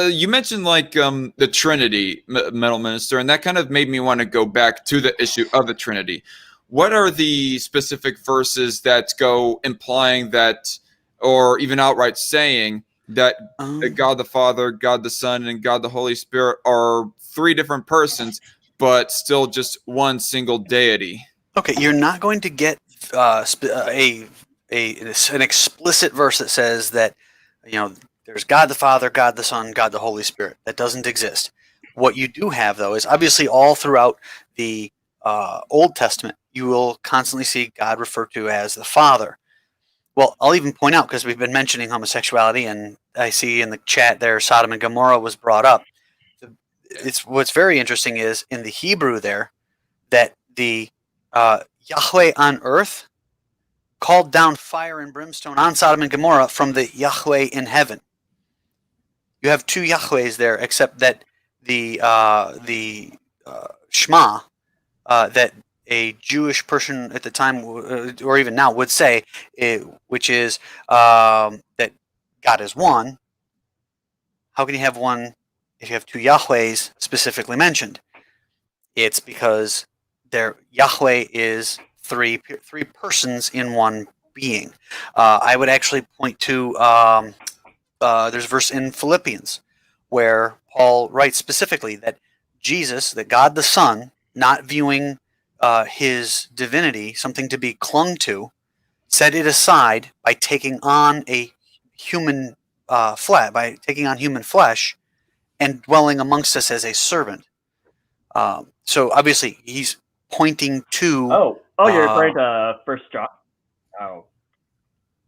you mentioned like the Trinity, Metal Minister, and that kind of made me want to go back to the issue of the Trinity. What are the specific verses that go implying that, or even outright saying that God the Father, God the Son, and God the Holy Spirit are three different persons, but still just one single deity? Okay, you're not going to get an explicit verse that says that, there's God the Father, God the Son, God the Holy Spirit. That doesn't exist. What you do have, though, is obviously all throughout the Old Testament, you will constantly see God referred to as the Father. Well, I'll even point out, because we've been mentioning homosexuality, and I see in the chat there Sodom and Gomorrah was brought up. What's very interesting is in the Hebrew there that the Yahweh on earth called down fire and brimstone on Sodom and Gomorrah from the Yahweh in heaven. You have two Yahwehs there, except that the Shema that a Jewish person at the time, or even now, would say, which is that God is one, how can you have one if you have two Yahwehs specifically mentioned? It's because Yahweh is three persons in one being. I would actually point to there's a verse in Philippians where Paul writes specifically that Jesus, that God the Son, not viewing his divinity something to be clung to, set it aside by taking on a human by taking on human flesh and dwelling amongst us as a servant. So obviously he's pointing to. You're referring to First John. Oh,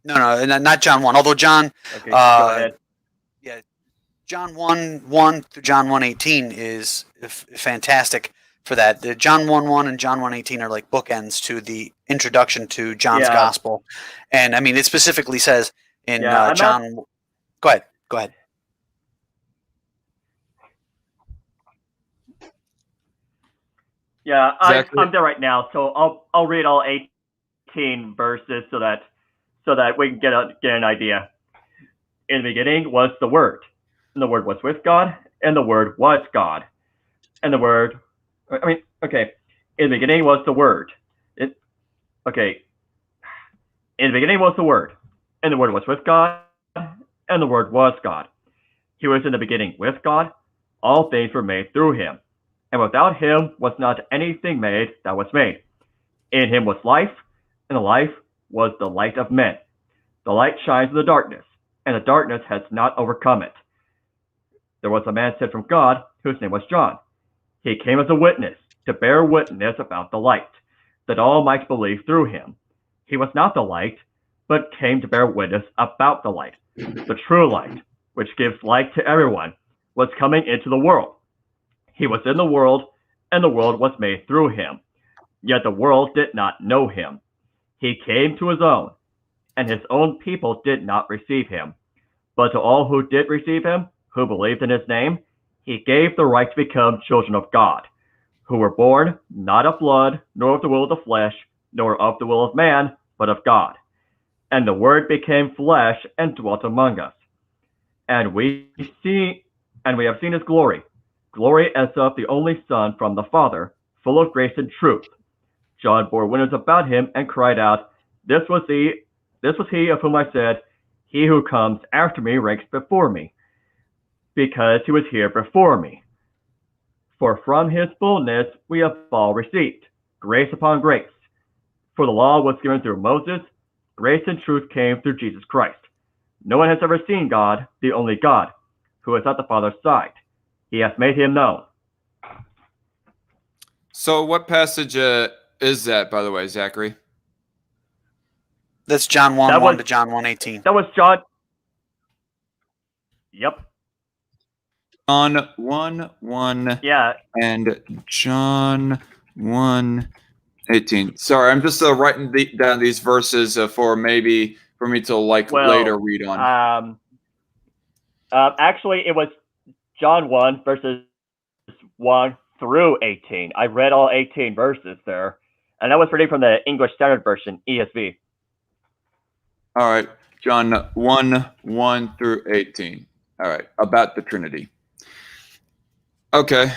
no, not John 1. Although John, okay, go ahead. Yeah, John 1:1 through John 1:18 is fantastic for that. The John 1:1 and John 1:18 are like bookends to the introduction to John's gospel, and I mean it specifically says in John. Go ahead. Yeah, Exactly. I'm there right now, so I'll read all 18 verses so that we can get an idea. In the beginning was the Word, and the Word was with God, and the Word was God, and the Word. In the beginning was the Word. In the beginning was the Word, and the Word was with God, and the Word was God. He was in the beginning with God. All things were made through him, and without him was not anything made that was made. In him was life, and the life was the light of men. The light shines in the darkness, and the darkness has not overcome it. There was a man sent from God, whose name was John. He came as a witness, to bear witness about the light, that all might believe through him. He was not the light, but came to bear witness about the light. The true light, which gives light to everyone, was coming into the world. He was in the world, and the world was made through him. Yet the world did not know him. He came to his own, and his own people did not receive him. But to all who did receive him, who believed in his name, he gave the right to become children of God, who were born not of blood, nor of the will of the flesh, nor of the will of man, but of God. And the Word became flesh and dwelt among us. And we have seen his glory, glory as of the only Son from the Father, full of grace and truth. John bore witness about him and cried out, This was he of whom I said, He who comes after me ranks before me, because he was here before me. For from his fullness we have all received, grace upon grace. For the law was given through Moses, grace and truth came through Jesus Christ. No one has ever seen God, the only God, who is at the Father's side. He has made him known. So what passage is that, by the way, Zachary? That's John 1:1 to John 1:18. That was John. Yep. John 1:1. Yeah. And John 1:18. Sorry, I'm just writing down these verses for me to later read on. Actually, it was John 1 verses 1 through 18. I read all 18 verses there, and that was reading from the English Standard Version, ESV. All right, John 1:1 through 18. All right, about the Trinity. Okay.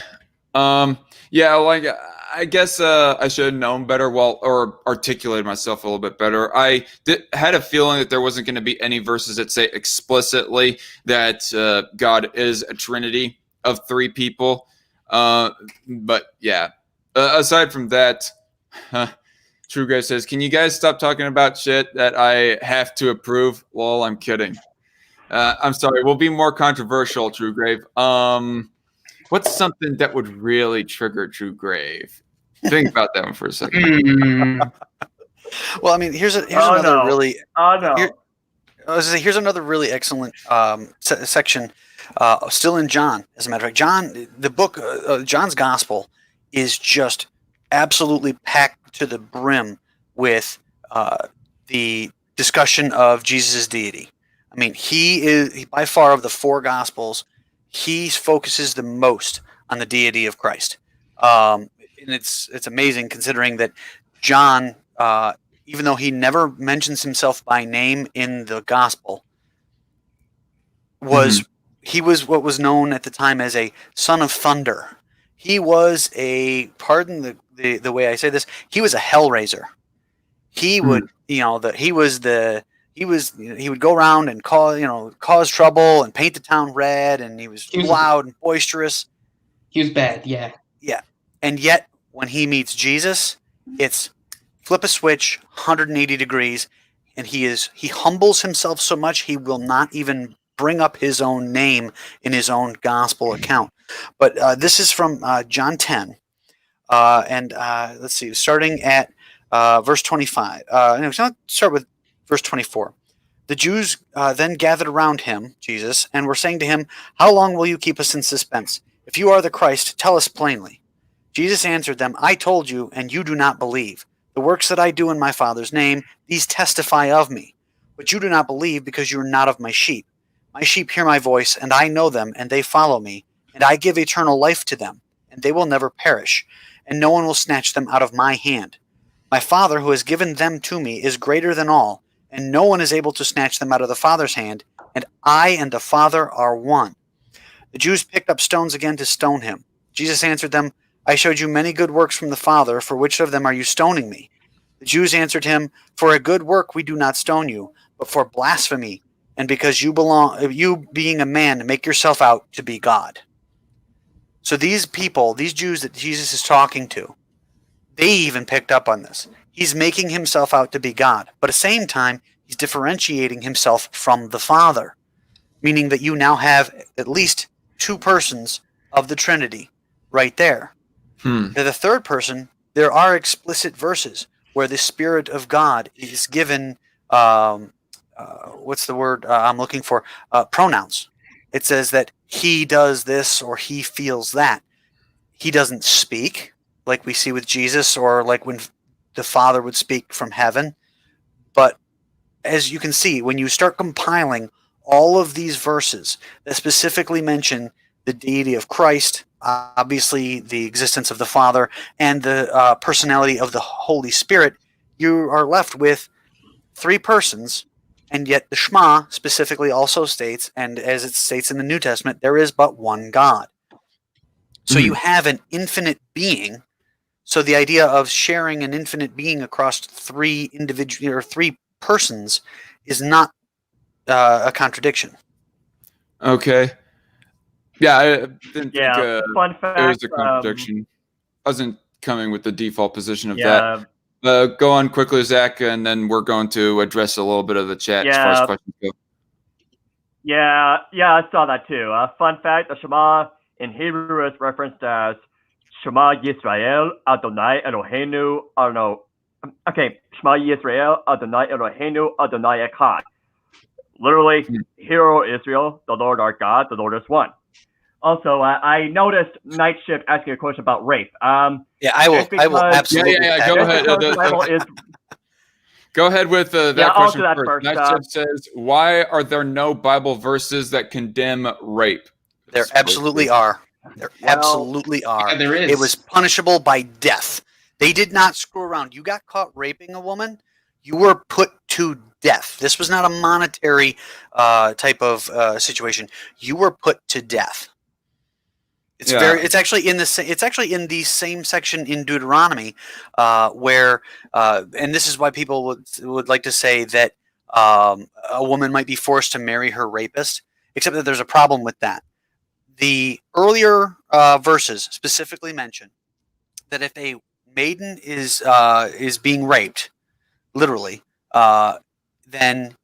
I guess I should have known better, or articulated myself a little bit better. I had a feeling that there wasn't going to be any verses that say explicitly that God is a Trinity of three people. But yeah, aside from that, True Grave says, "Can you guys stop talking about shit that I have to approve?" Lol, I'm kidding. I'm sorry. We'll be more controversial, True Grave. What's something that would really trigger True Grave? Think about that one for a second. Well, I mean, here's another really. Here's another really excellent section, still in John. As a matter of fact, John, the book, John's Gospel, is just absolutely packed to the brim with the discussion of Jesus' deity. I mean, he by far of the four Gospels, he focuses the most on the deity of Christ. And it's amazing considering that John, even though he never mentions himself by name in the Gospel, was he was what was known at the time as a son of thunder. He was pardon the way I say this, he was a hellraiser. He would, he would go around and cause trouble and paint the town red, and he was loud and boisterous. He was bad, yeah. Yeah. And yet, when he meets Jesus, it's flip a switch, 180 degrees, and he humbles himself so much he will not even bring up his own name in his own gospel account. But this is from John 10, and let's see, starting at verse 25. Let's start with verse 24. The Jews then gathered around him, Jesus, and were saying to him, "How long will you keep us in suspense? If you are the Christ, tell us plainly." Jesus answered them, "I told you, and you do not believe. The works that I do in my Father's name, these testify of me. But you do not believe because you are not of my sheep. My sheep hear my voice, and I know them, and they follow me. And I give eternal life to them, and they will never perish, and no one will snatch them out of my hand. My Father, who has given them to me, is greater than all, and no one is able to snatch them out of the Father's hand, and I and the Father are one." The Jews picked up stones again to stone him. Jesus answered them, "I showed you many good works from the Father. For which of them are you stoning me?" The Jews answered him, "For a good work we do not stone you, but for blasphemy, and because you being a man, make yourself out to be God." So these people, these Jews that Jesus is talking to, they even picked up on this. He's making himself out to be God, but at the same time, he's differentiating himself from the Father, meaning that you now have at least two persons of the Trinity right there. They're the third person. There are explicit verses where the Spirit of God is given, what's the word I'm looking for? Pronouns. It says that he does this or he feels that. He doesn't speak like we see with Jesus or like when the Father would speak from heaven. But as you can see, when you start compiling all of these verses that specifically mention the deity of Christ, obviously the existence of the Father, and the personality of the Holy Spirit, you are left with three persons, and yet the Shema specifically also states, and as it states in the New Testament, there is but one God. So you have an infinite being. So the idea of sharing an infinite being across three individual or three persons is not a contradiction. Okay. Yeah, I didn't Yeah, think fun fact. it was a contradiction. I wasn't coming with the default position of Yeah, that. Go on quickly, Zach, and then we're going to address a little bit of the chat as far as questions go. yeah, I saw that too. Fun fact: the Shema in Hebrew is referenced as Shema Yisrael Adonai Eloheinu. Oh no, okay, Shema Yisrael Adonai Eloheinu Adonai Echad. Literally, hear, O Israel, the Lord our God, the Lord is one. Also, I noticed Night Shift asking a question about rape. Yeah, I will absolutely. Yeah. Go ahead. Go ahead with that question first. Night Shift says, "Why are there no Bible verses that condemn rape?" There absolutely are. There absolutely are. Yeah, there is. It was punishable by death. They did not screw around. You got caught raping a woman, you were put to death. This was not a monetary type of situation. You were put to death. It's actually in the same section in Deuteronomy where and this is why people would like to say that a woman might be forced to marry her rapist, except that there's a problem with that. The earlier verses specifically mention that if a maiden is being raped, literally, then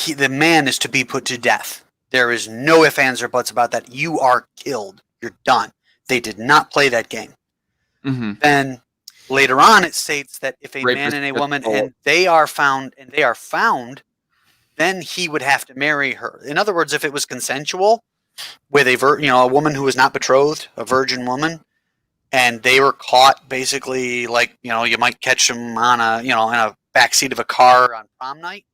the man is to be put to death. There is no ifs, ands, or buts about that. You are killed. You're done. They did not play that game. Then later on, it states that if a man and a woman and they are found, then he would have to marry her. In other words, if it was consensual, with a woman who was not betrothed, a virgin woman, and they were caught basically like you might catch them on in a backseat of a car on prom night.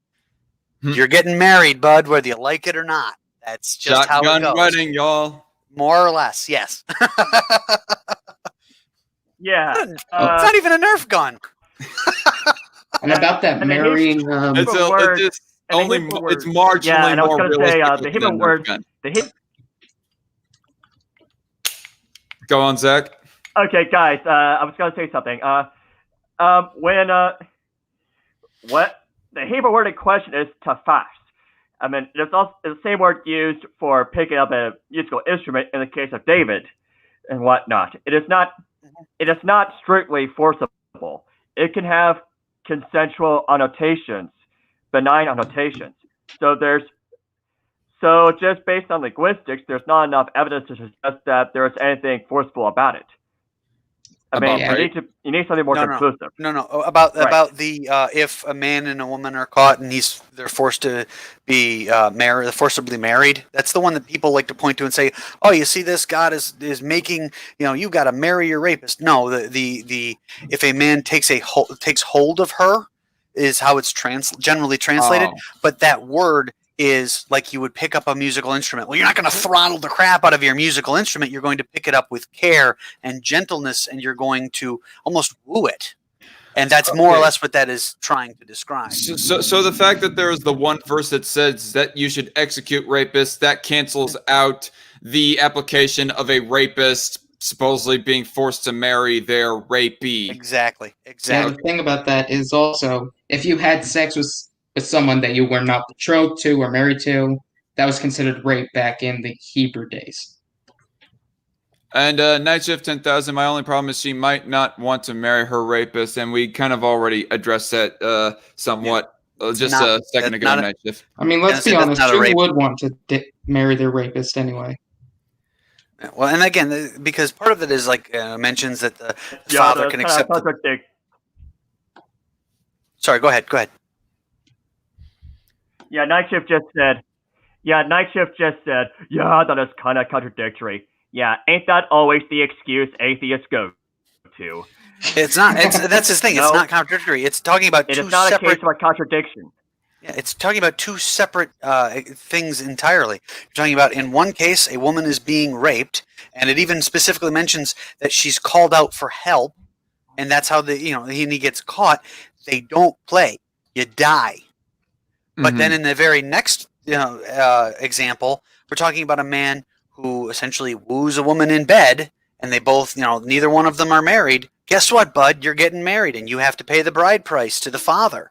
You're getting married, bud, whether you like it or not. That's just how it goes. Wedding, y'all. More or less, yes. Yeah. It's not even a Nerf gun. And about that marrying, it's marginally more realistic. The Hebrew word, Go on, Zach. Okay, guys, I was going to say something. What the Hebrew word in question is tafas. I mean, it's also the same word used for picking up a musical instrument in the case of David and whatnot. It is not strictly forcible. It can have consensual annotations, benign annotations. So just based on linguistics, there's not enough evidence to suggest that there is anything forceful about it. I mean, you need something more conclusive. No. About the if a man and a woman are caught and they're forced to be married, forcibly married. That's the one that people like to point to and say, "Oh, you see, this God is making you got to marry your rapist." No, the if a man takes hold of her is how it's generally translated, but that word is like you would pick up a musical instrument. Well, you're not going to throttle the crap out of your musical instrument. You're going to pick it up with care and gentleness, and you're going to almost woo it. And that's more or less what that is trying to describe. So the fact that there is the one verse that says that you should execute rapists, that cancels out the application of a rapist supposedly being forced to marry their rapee. Exactly. Yeah, the thing about that is also, if you had sex with someone that you were not betrothed to or married to, that was considered rape back in the Hebrew days. And Night Shift 10,000, my only problem is she might not want to marry her rapist, and we kind of already addressed that somewhat a second ago, Night Shift. I mean, let's be honest, who would want to marry their rapist anyway? Well, and again, because part of it is like mentions that the father can accept. Sorry, go ahead. Yeah, Night Shift just said, yeah, that is kind of contradictory. Yeah, ain't that always the excuse atheists go to? It's not. That's his thing. It's not contradictory. It's talking about it is not a case of a contradiction. Yeah, it's talking about two separate things entirely. You're talking about, in one case, a woman is being raped, and it even specifically mentions that she's called out for help, and that's how he gets caught. They don't play. You die. But then in the very next example, we're talking about a man who essentially woos a woman in bed, and they both, neither one of them are married. Guess what, bud? You're getting married, and you have to pay the bride price to the father.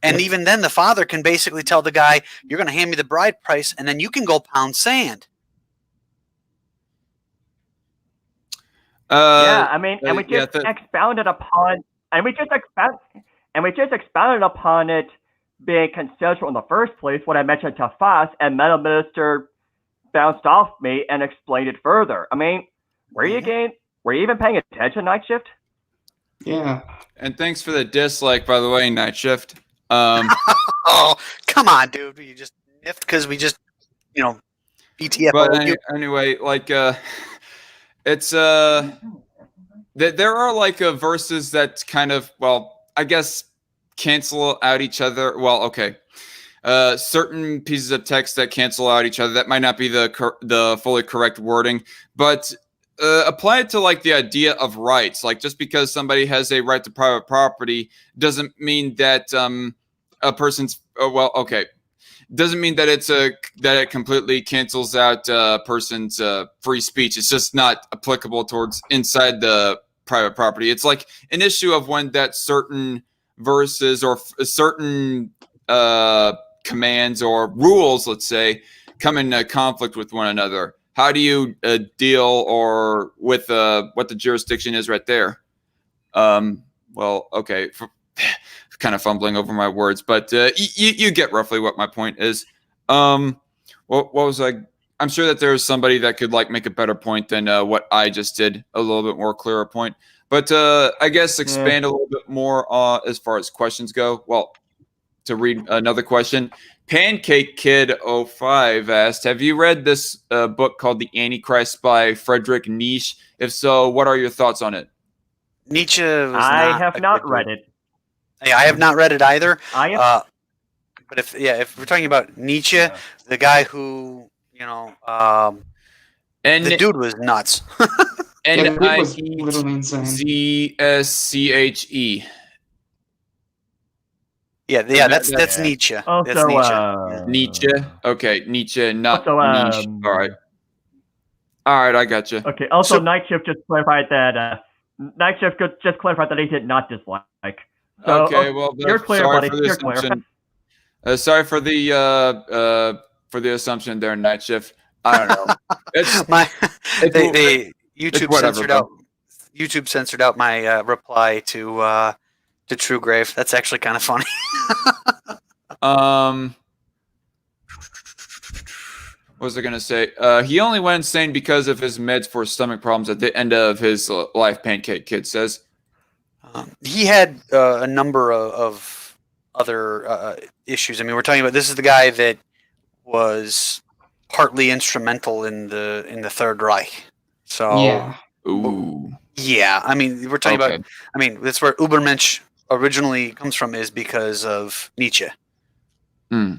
And even then, the father can basically tell the guy, "You're going to hand me the bride price, and then you can go pound sand." Yeah, I mean, and we just expounded upon, and we just expounded upon it being consensual in the first place when I mentioned tafas, and Metal Minister bounced off me and explained it further. I mean, were you even paying attention, Night Shift? Yeah. And thanks for the dislike, by the way, Night Shift. Oh, come on, dude. You just miffed because we just, BTF. But anyway, like, it's there are like verses that kind of, well, I guess cancel out each other. Well, okay. Certain pieces of text that cancel out each other. That might not be the fully correct wording, but apply it to like the idea of rights. Like, just because somebody has a right to private property doesn't mean that a person's doesn't mean that that it completely cancels out a person's free speech. It's just not applicable towards inside the private property. It's like an issue of when that certain verses or certain commands or rules, let's say, come in conflict with one another. How do you deal with what the jurisdiction is right there? Well, okay, kind of fumbling over my words, but you get roughly what my point is. What was I? I'm sure that there's somebody that could like make a better point than what I just did, a little bit more clearer point. But I guess expand a little bit more as far as questions go. Well, to read another question, Pancake Kid 05 asked, "Have you read this book called The Antichrist by Friedrich Nietzsche? If so, what are your thoughts on it?" Nietzsche I have not read it. Yeah, I have not read it either. But if we're talking about Nietzsche, the guy who and the dude was nuts. NIEZSCHE. Yeah, that's Nietzsche. Also, that's Nietzsche. Okay, Nietzsche, not also, Nietzsche. All right. All right, I got you. Okay. Also, So- Night Shift just clarified that he did not dislike. So, Okay, well, you're clear, sorry buddy. for the You're clear. assumption. Sorry for the assumption there, Night Shift. I don't know. It's YouTube whatever, censored bro. out. YouTube censored out my reply to True Grave. That's actually kind of funny. What was I gonna say? He only went insane because of his meds for stomach problems at the end of his life. Pancake Kid says. He had a number of other issues. I mean, we're talking about this is the guy that was partly instrumental in the Third Reich. So Yeah. Ooh. yeah, I mean, we're talking Okay. about. I mean, that's where Ubermensch originally comes from, is because of Nietzsche. Yeah,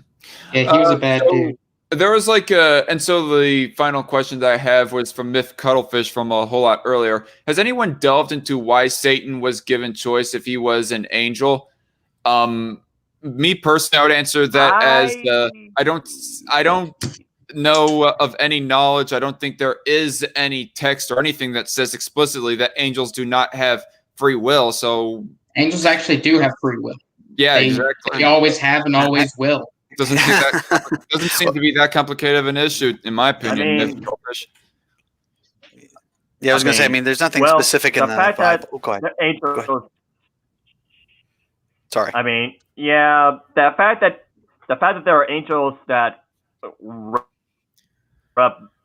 he was a bad so- dude. There was and so the final question that I have was from Myth Cuttlefish from a whole lot earlier. Has anyone delved into why Satan was given choice if he was an angel? Me personally, I would answer that as I don't know of any knowledge. I don't think there is any text or anything that says explicitly that angels do not have free will. So Angels actually do have free will. yeah, They exactly. always have and always will. Doesn't seem to be that complicated of an issue, in my opinion. mean- Myth Cuttlefish. Yeah, I was I going to say. I mean, mean, there's nothing well, specific in the the fact Bible. that Oh, go ahead. The angels. Sorry. I mean, yeah, the fact that there are angels that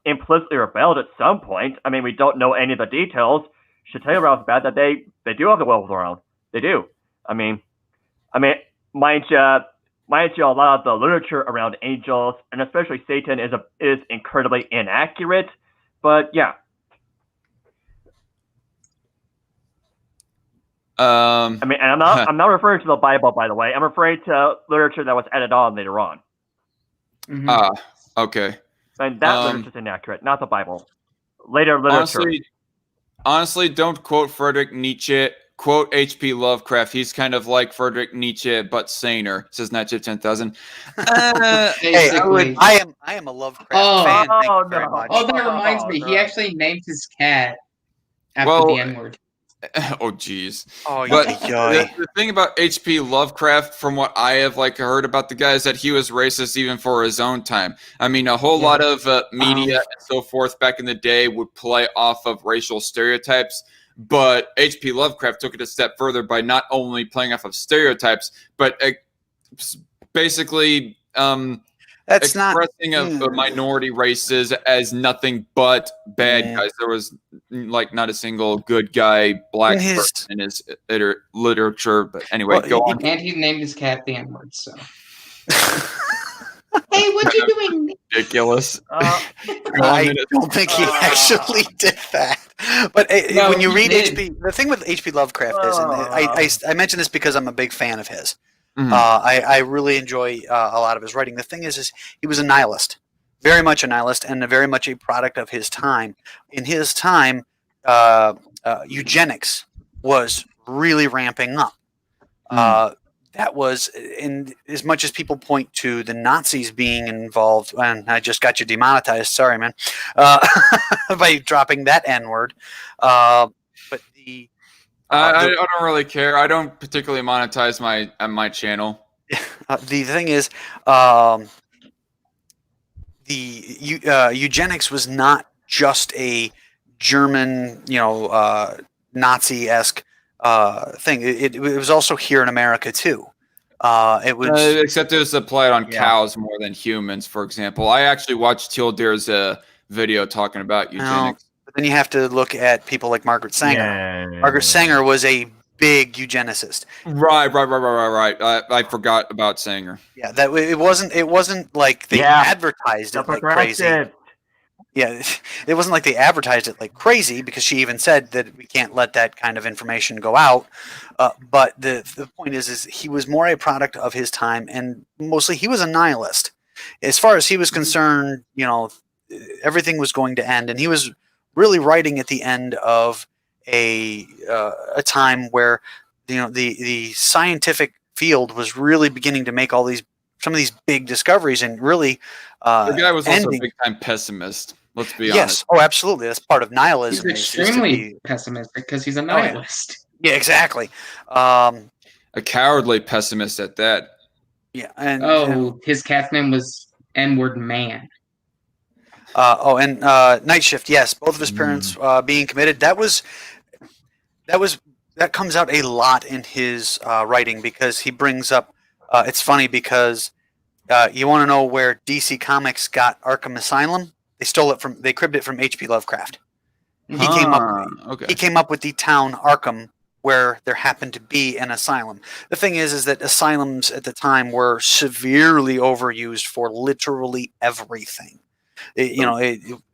implicitly rebelled at some point. I mean, we don't know any of the details. Should tell you right off the bat that they do have the will of their own. They do. I mean, mind you, a lot of the literature around angels and especially Satan is incredibly inaccurate. But yeah, I mean, and I'm not referring to the Bible, by the way. I'm referring to literature that was added on later on. Mhm. Okay. And that literature's inaccurate, not the Bible. Later literature. Honestly, don't quote Friedrich Nietzsche. Quote H.P. Lovecraft. He's kind of like Friedrich Nietzsche, but saner. Says Nightship 10,000. Hey, Basically. I am a Lovecraft Oh. fan. Thank you Oh, very no. much. Oh, that reminds me. He no. actually named his cat after Well, the N-word. Oh, jeez. Oh, But yoy. the thing about H.P. Lovecraft, from what I have heard about the guy, is that he was racist even for his own time. I mean, a whole lot of media and so forth back in the day would play off of racial stereotypes. But H.P. Lovecraft took it a step further by not only playing off of stereotypes, but basically That's not. expressing of minority races as nothing but bad Mm. guys. There was not a single good guy, black In his- person in his literature. But anyway, Well, go on. And he named his cat the N-word, so. Hey, what you doing? Ridiculous. I don't think he actually did that. But No, when you he read did. H.P., the thing with H.P. Lovecraft is, and I mention this because I'm a big fan of his. Mhm. I really enjoy a lot of his writing. The thing is he was a nihilist, very much a nihilist, and very much a product of his time. In his time, eugenics was really ramping up. That was, in as much as people point to the Nazis being involved, and I just got you demonetized. Sorry, man, by dropping that N-word. But the I don't really care. I don't particularly monetize my channel. the thing is, eugenics was not just a German, Nazi-esque thing. It was also here in America too. It was Except it was applied on Yeah. cows more than humans, for example. I actually watched Teal Deer's video talking about eugenics. but then you have to look at people like Margaret Sanger. Margaret Sanger was a big eugenicist. Right. I forgot about Sanger. Yeah, that it wasn't like they Yeah. advertised The it like crazy. progressive. Yeah, it wasn't like they advertised it like crazy, because she even said that we can't let that kind of information go out. But the point is he was more a product of his time, and mostly he was a nihilist. As far as he was concerned, everything was going to end, and he was really writing at the end of a time where the scientific field was really beginning to make some of these big discoveries, and really The guy was also a ending. big time pessimist. Let's be Yes. honest. Oh, absolutely. That's part of He's nihilism. extremely pessimistic because he's a nihilist. Yeah, exactly. A cowardly pessimist at that. Yeah, and His cast name was N-word Man. Night Shift. Yes, both of his parents being committed. That comes out a lot in his writing because he brings up. It's funny because you want to know where DC Comics got Arkham Asylum? They cribbed it from H.P. Lovecraft. He came up with the town Arkham, where there happened to be an asylum. The thing is that asylums at the time were severely overused for literally everything.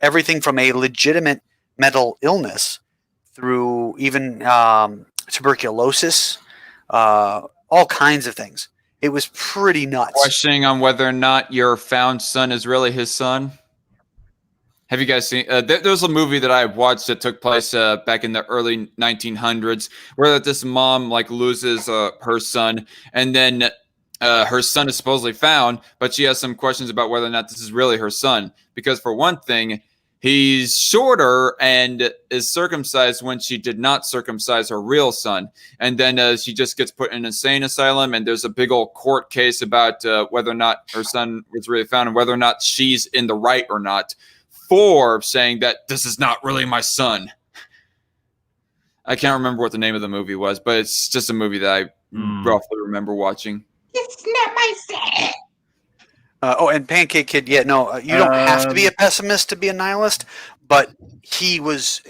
Everything from a legitimate mental illness through even tuberculosis, all kinds of things. It was pretty nuts. Questioning on whether or not your found son is really his son. Have you guys seen? There's a movie that I watched that took place back in the early 1900s, where this mom loses her son, and then her son is supposedly found, but she has some questions about whether or not this is really her son. Because for one thing, he's shorter and is circumcised when she did not circumcise her real son, and then she just gets put in an insane asylum, and there's a big old court case about whether or not her son was really found and whether or not she's in the right or not. For saying that this is not really my son. I can't remember what the name of the movie was, but it's just a movie that I roughly remember watching. It's not my son. And Pancake Kid, you don't have to be a pessimist to be a nihilist, but he was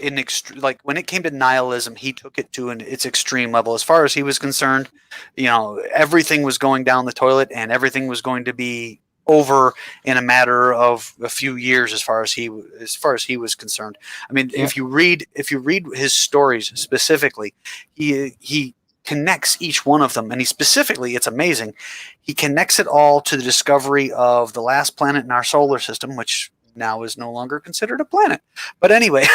when it came to nihilism, he took it to its extreme level. As far as he was concerned, everything was going down the toilet and everything was going to be over in a matter of a few years as far as he was concerned. I mean, if you read his stories specifically, he connects each one of them, and it's amazing. He connects it all to the discovery of the last planet in our solar system, which now is no longer considered a planet. But anyway,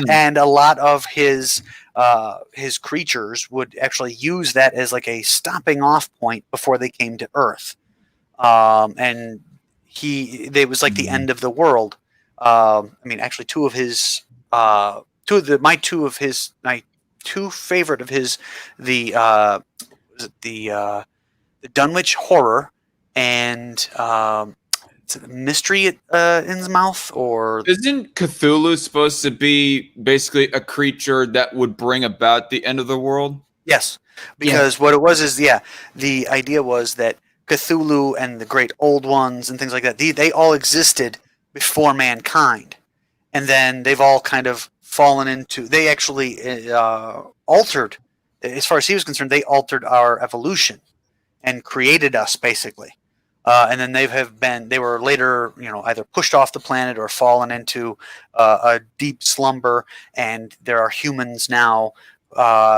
and a lot of his creatures would actually use that as like a stopping off point before they came to Earth. And they was like the end of the world. Actually, my two favorite of his, the Dunwich Horror and Mystery at Innsmouth, or isn't Cthulhu supposed to be basically a creature that would bring about the end of the world? Yes, because what it was is the idea was that Cthulhu and the Great Old Ones and things like that, they all existed before mankind, and then they've all kind of fallen into. They actually altered, as far as he was concerned, they altered our evolution and created us basically. And then they were later, either pushed off the planet or fallen into a deep slumber, and there are humans now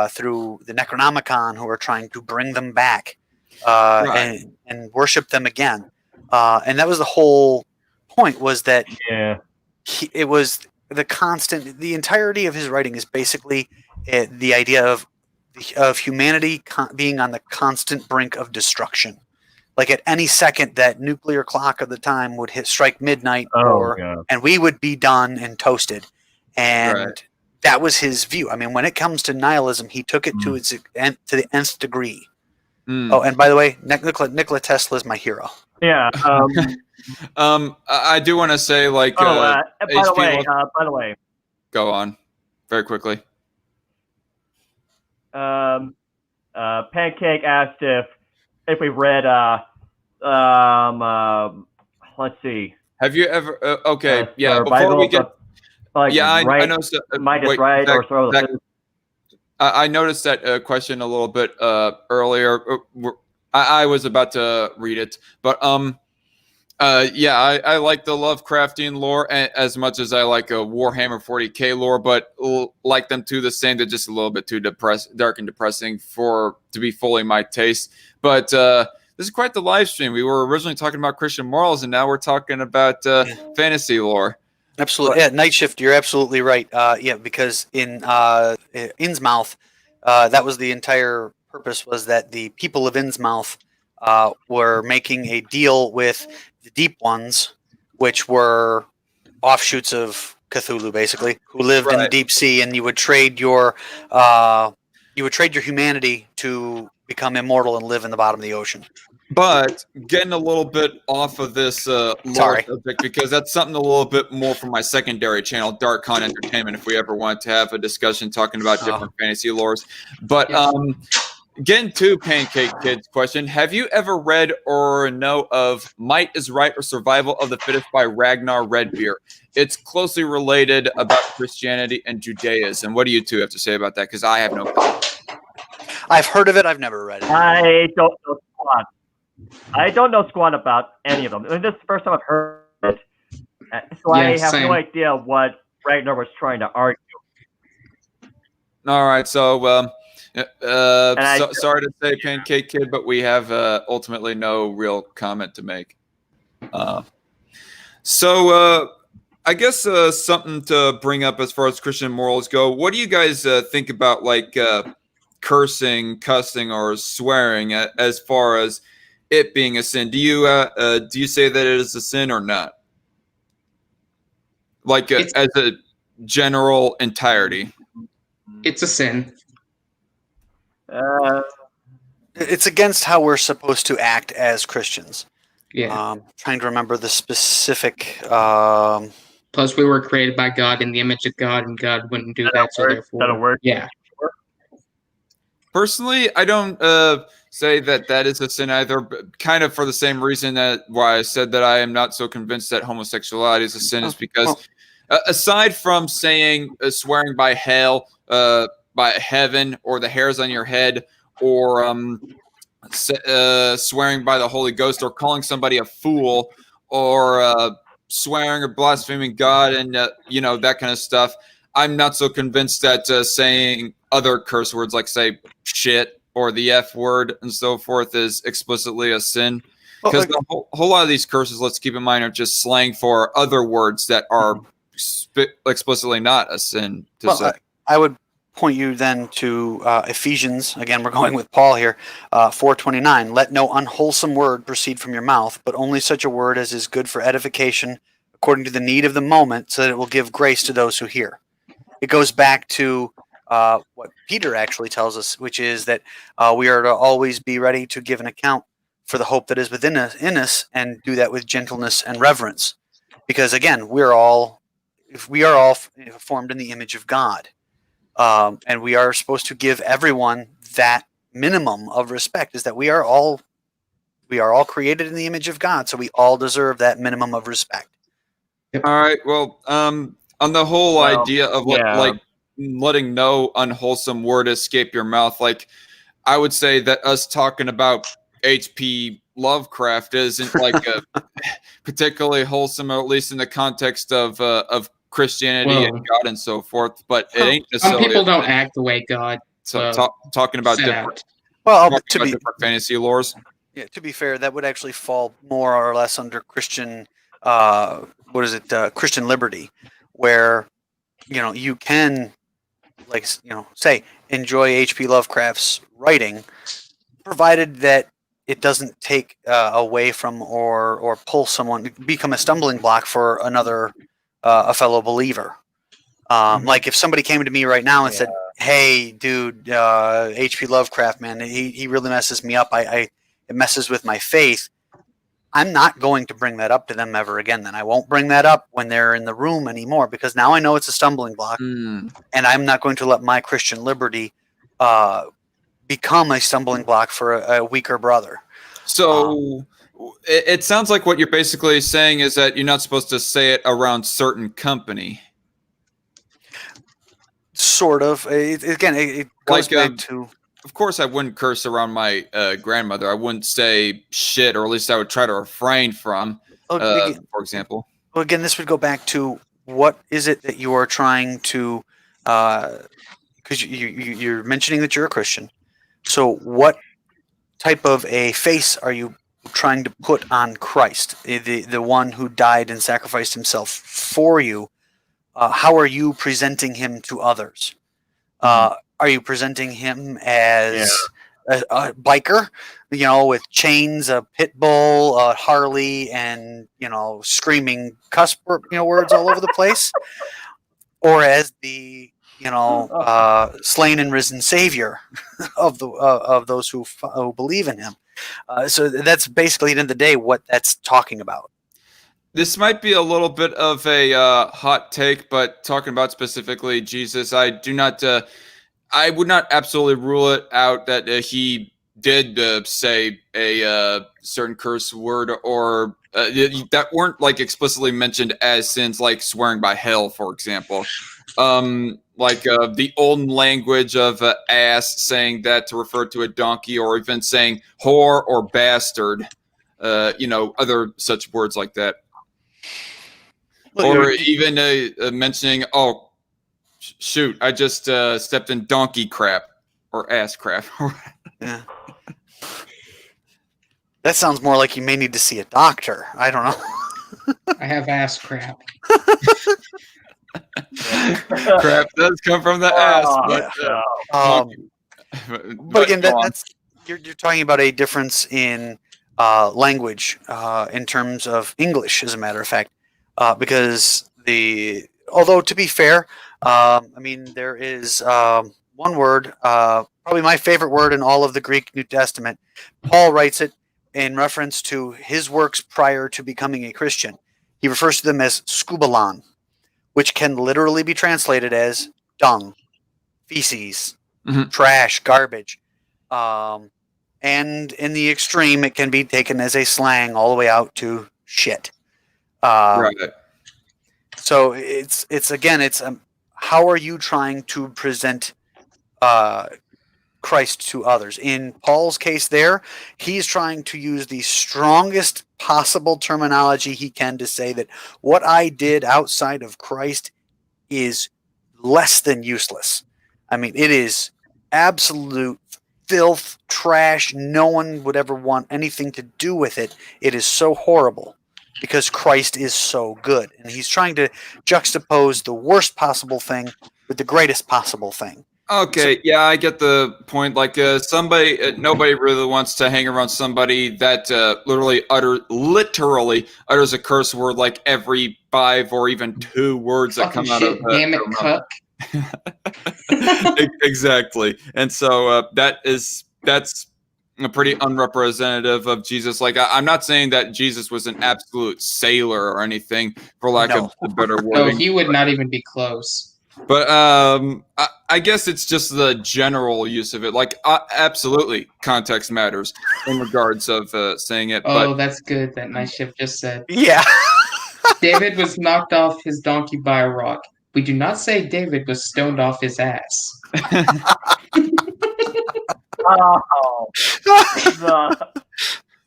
through the Necronomicon who are trying to bring them back. And worship them again, and that was the whole point. Was that it was the entirety of his writing is basically the idea of humanity being on the constant brink of destruction. Like at any second, that nuclear clock of the time would strike midnight, and we would be done and toasted. And that was his view. I mean, when it comes to nihilism, he took it to the nth degree. Oh, and by the way, Nikola Tesla is my hero. Yeah. I do want to say, by the way, go on very quickly. Pancake asked if we read. Let's see. Have you ever? Okay, before Bible, we get, I noticed that. Might just write or throw the. I noticed that question a little bit earlier. I was about to read it, but I like the Lovecraftian lore as much as I like a Warhammer 40K lore, but like them too the same. They're just a little bit too dark and depressing to be fully my taste. But this is quite the live stream. We were originally talking about Christian morals, and now we're talking about fantasy lore. Absolutely. Yeah, Night Shift, you're absolutely right. Because in Innsmouth, that was the entire purpose, was that the people of Innsmouth were making a deal with the Deep Ones, which were offshoots of Cthulhu, basically, who lived in the Right. deep sea, and you would trade your humanity to become immortal and live in the bottom of the ocean. But getting a little bit off of this lore Sorry. subject, because that's something a little bit more for my secondary channel, DarkCon Entertainment, if we ever want to have a discussion talking about different fantasy lores. But Yes. getting to Pancake Kid's question, have you ever read or know of Might is Right or Survival of the Fittest by Ragnar Redbeard? It's closely related about Christianity and Judaism. What do you two have to say about that? Because I have no comment. I've heard of it. I've never read it. I don't know squat. I don't know squat about any of them. I mean, this is the first time I've heard it, so I have same. no idea what Ragnar was trying to argue. All right, so I- sorry to say, Pancake Kid, but we have ultimately no real comment to make. So I guess something to bring up as far as Christian morals go. What do you guys think about like cursing, cussing, or swearing as far as it being a sin? Do you say that it is a sin or not? Like as a general entirety. It's a sin. It's against how we're supposed to act as Christians. Yeah. Trying to remember the specific. Plus, we were created by God in the image of God, and God wouldn't do that. So therefore, that a word? yeah. Personally, I don't say that that is a sin either, but kind of for the same reason that why I said that I am not so convinced that homosexuality is a sin is because aside from saying swearing by hell, by heaven, or the hairs on your head, or swearing by the Holy Ghost, or calling somebody a fool, or swearing or blaspheming God, and that kind of stuff, I'm not so convinced that saying other curse words like say shit or the F word and so forth is explicitly a sin. Because the whole lot of these curses, let's keep in mind, are just slang for other words that are explicitly not a sin to say. I would point you then to Ephesians. Again, we're going with Paul here. 4:29. Let no unwholesome word proceed from your mouth, but only such a word as is good for edification, according to the need of the moment, so that it will give grace to those who hear. It goes back to what Peter actually tells us, which is that we are to always be ready to give an account for the hope that is within us, and do that with gentleness and reverence. Because again, we are all formed in the image of God. And we are supposed to give everyone that minimum of respect, is that we are all created in the image of God, so we all deserve that minimum of respect. All right. Well, on the whole idea of like letting no unwholesome word escape your mouth, like I would say that us talking about H.P. Lovecraft isn't like a particularly wholesome, or at least in the context of Christianity and God and so forth. But it ain't necessarily. Some people don't act the way God. So talking about different. Different fantasy lores. Yeah, to be fair, that would actually fall more or less under Christian. Christian liberty, where you can say enjoy H.P. Lovecraft's writing, provided that it doesn't take away from or pull someone, become a stumbling block for another a fellow believer. Like if somebody came to me right now and said, "Hey, dude, H.P. Lovecraft, man, he really messes me up. It messes with my faith." I'm not going to bring that up to them ever again. Then I won't bring that up when they're in the room anymore, because now I know it's a stumbling block, and I'm not going to let my Christian liberty become a stumbling block for a weaker brother. So it sounds like what you're basically saying is that you're not supposed to say it around certain company. Sort of. It goes back to. Of course, I wouldn't curse around my grandmother. I wouldn't say shit, or at least I would try to refrain from, for example. Well, again, this would go back to what is it that you are trying to, because you're mentioning that you're a Christian. So what type of a face are you trying to put on Christ, the one who died and sacrificed himself for you? How are you presenting him to others? Are you presenting him as a biker, with chains, a pit bull, a Harley, and screaming cuss words all over the place, or as the slain and risen Savior of those who believe in Him. So that's basically, at the end of the day, what that's talking about. This might be a little bit of a hot take, but talking about specifically Jesus, I would not absolutely rule it out that he did say a certain curse word or that weren't like explicitly mentioned as sins, like swearing by hell, for example. The old language of ass, saying that to refer to a donkey, or even saying whore or bastard, other such words like that. Or even mentioning, oh, shoot, I just stepped in donkey crap or ass crap. Yeah. That sounds more like you may need to see a doctor. I don't know. I have ass crap. Crap does come from the ass. But again, that's you're talking about a difference in language in terms of English, as a matter of fact, because although to be fair, there is one word, probably my favorite word in all of the Greek New Testament. Paul writes it in reference to his works prior to becoming a Christian. He refers to them as skubalon, which can literally be translated as dung, feces, trash, garbage. And in the extreme, it can be taken as a slang all the way out to shit. Right. So it's how are you trying to present Christ to others? In Paul's case there, he's trying to use the strongest possible terminology he can to say that what I did outside of Christ is less than useless. It is absolute filth, trash. No one would ever want anything to do with it. It is so horrible because Christ is so good. And he's trying to juxtapose the worst possible thing with the greatest possible thing. Okay, yeah, I get the point. Like, nobody really wants to hang around somebody that literally utters a curse word like every 5 or even 2 words that come out of damn it, cuck. Exactly. And so that's pretty unrepresentative of Jesus. Like, I'm not saying that Jesus was an absolute sailor or anything, for lack of a better wording. No, he would not even be close. But I guess it's just the general use of it. Like, absolutely, context matters in regards of saying it. Oh, that's good that Night Shift just said. Yeah. David was knocked off his donkey by a rock. We do not say David was stoned off his ass. That's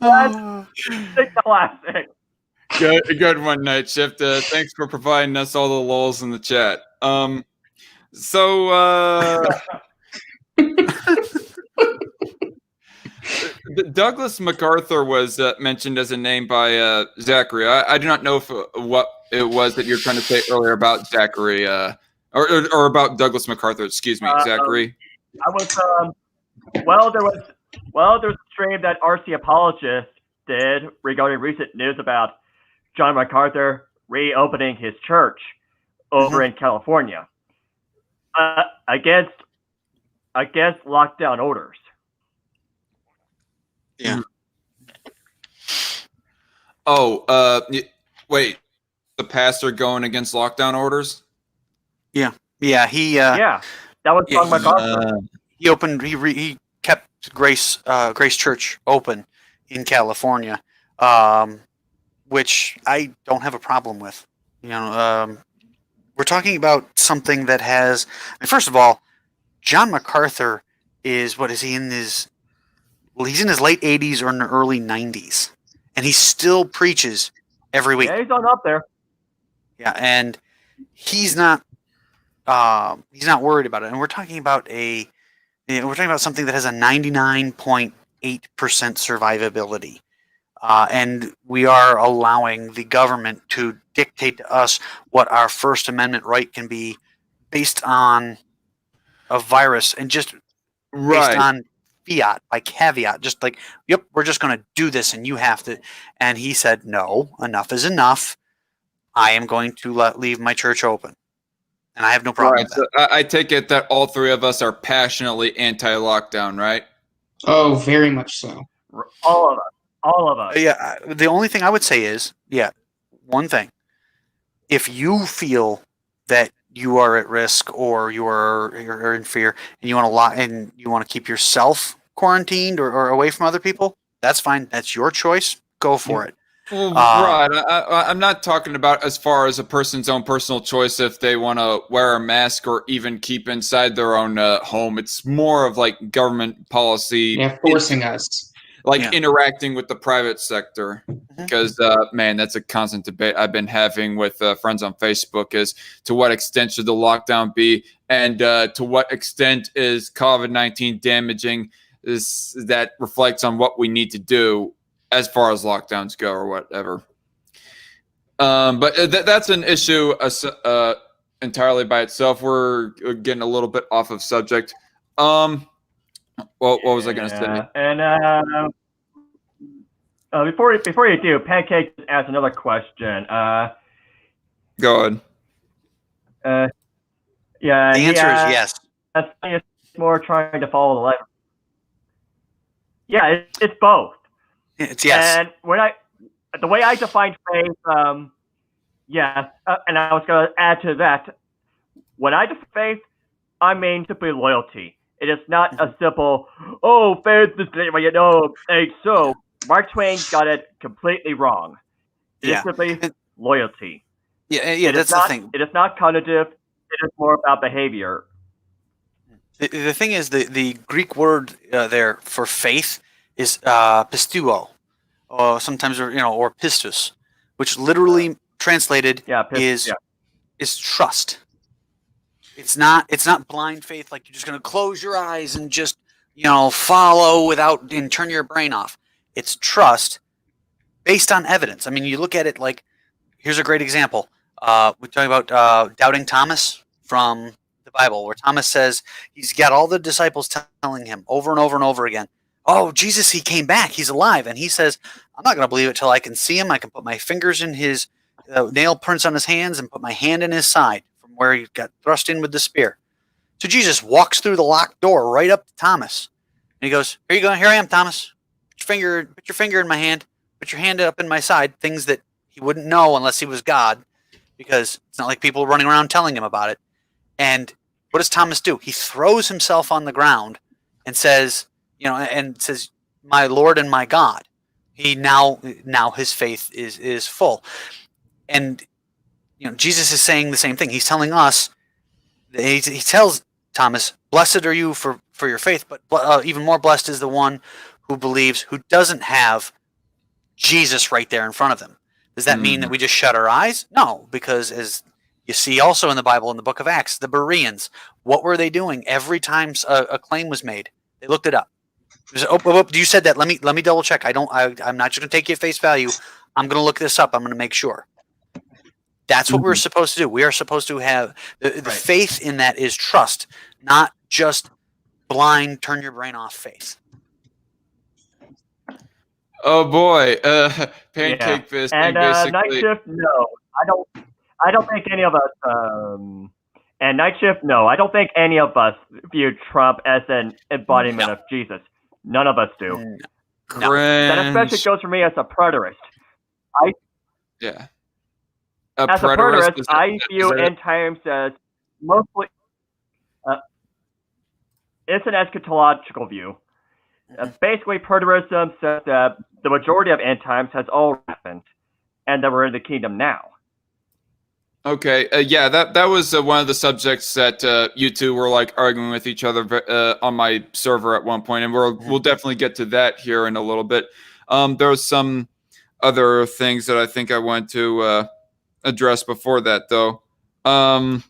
the classic. Good one, Night Shift. Thanks for providing us all the lulls in the chat. Douglas MacArthur was mentioned as a name by Zachary. I do not know what it was that you're trying to say earlier about Zachary, or about Douglas MacArthur. Excuse me, Zachary. I was there was a stream that RC Apologist did regarding recent news about John MacArthur reopening his church over in California against lockdown orders. Yeah. Oh, wait. The pastor going against lockdown orders? Yeah. Yeah. That was John MacArthur. He kept Grace Church open in California, which I don't have a problem with. We're talking about something that has. First of all, John MacArthur is he in his? Well, he's in his late 80s or in the early 90s, and he still preaches every week. Yeah, he's on up there. Yeah, and he's not worried about it. And we're talking about something that has a 99.8% survivability. And we are allowing the government to dictate to us what our First Amendment right can be based on a virus and just based on fiat, by caveat, just like, yep, we're just going to do this and you have to. And he said, no, enough is enough. I am going to leave my church open. And I have no problem with that. So I take it that all three of us are passionately anti-lockdown, right? Oh, very much so. All of us. All of us. Yeah. The only thing I would say is, one thing. If you feel that you are at risk or you're in fear and you want to keep yourself quarantined or away from other people, that's fine. That's your choice. Go for it. Well, right. I'm not talking about as far as a person's own personal choice if they want to wear a mask or even keep inside their own home. It's more of like government policy. Yeah, forcing us. Interacting with the private sector. Because, man, that's a constant debate I've been having with friends on Facebook is to what extent should the lockdown be and to what extent is COVID-19 damaging that reflects on what we need to do as far as lockdowns go or whatever. But that's an issue entirely by itself. We're getting a little bit off of subject. What was I going to say? And before you do, Pancake asked another question. The Go ahead. Yeah. answer is yes. It's more trying to follow the light. Yeah, it's both. It's yes. And the way I define faith, yes, and I was going to add to that. When I define faith, I mean simply loyalty. It is not a simple, faith is, so Mark Twain got it completely wrong. It is simply loyalty. Yeah, that's the thing. It is not cognitive. It is more about behavior. The thing is, the Greek word there for faith is pisteuo, or sometimes or pistus, which literally translated is trust. It's not blind faith, like you're just going to close your eyes and just follow and turn your brain off. It's trust based on evidence. I mean, you look at it like, here's a great example. We're talking about doubting Thomas from the Bible, where Thomas says he's got all the disciples telling him over and over and over again, "Oh, Jesus, he came back. He's alive." And he says, "I'm not going to believe it till I can see him. I can put my fingers in his nail prints on his hands and put my hand in his side from where he got thrust in with the spear." So Jesus walks through the locked door right up to Thomas. And he goes, "Here you go. Here I am, Thomas. Put your finger in my hand. Put your hand up in my side." Things that he wouldn't know unless he was God, because it's not like people running around telling him about it. And what does Thomas do? He throws himself on the ground and says, "My Lord and my God." He now his faith is full. And Jesus is saying the same thing. He's telling us, he tells Thomas, "Blessed are you for your faith, but even more blessed is the one who believes, who doesn't have Jesus right there in front of them." Does that mean that we just shut our eyes? No, because as you see also in the Bible, in the book of Acts, the Bereans, what were they doing every time a claim was made? They looked it up. You said that. Let me double check. I'm not just going to take you at face value. I'm going to look this up. I'm going to make sure. That's what we're supposed to do. We are supposed to have the faith in that is trust, not just blind, turn your brain off faith. Oh boy, Pancake Fist. And basically... Night Shift, no, I don't think any of us. And Night Shift, no, I don't think any of us view Trump as an embodiment of Jesus. None of us do. No. That especially goes for me as a preterist. As a preterist, I view end times as mostly. It's an eschatological view. Basically, preterism says that the majority of end times has all happened, and that we're in the kingdom now. Okay, that was one of the subjects that you two were like arguing with each other on my server at one point, and we'll definitely get to that here in a little bit. There was some other things that I think I want to address before that, though. I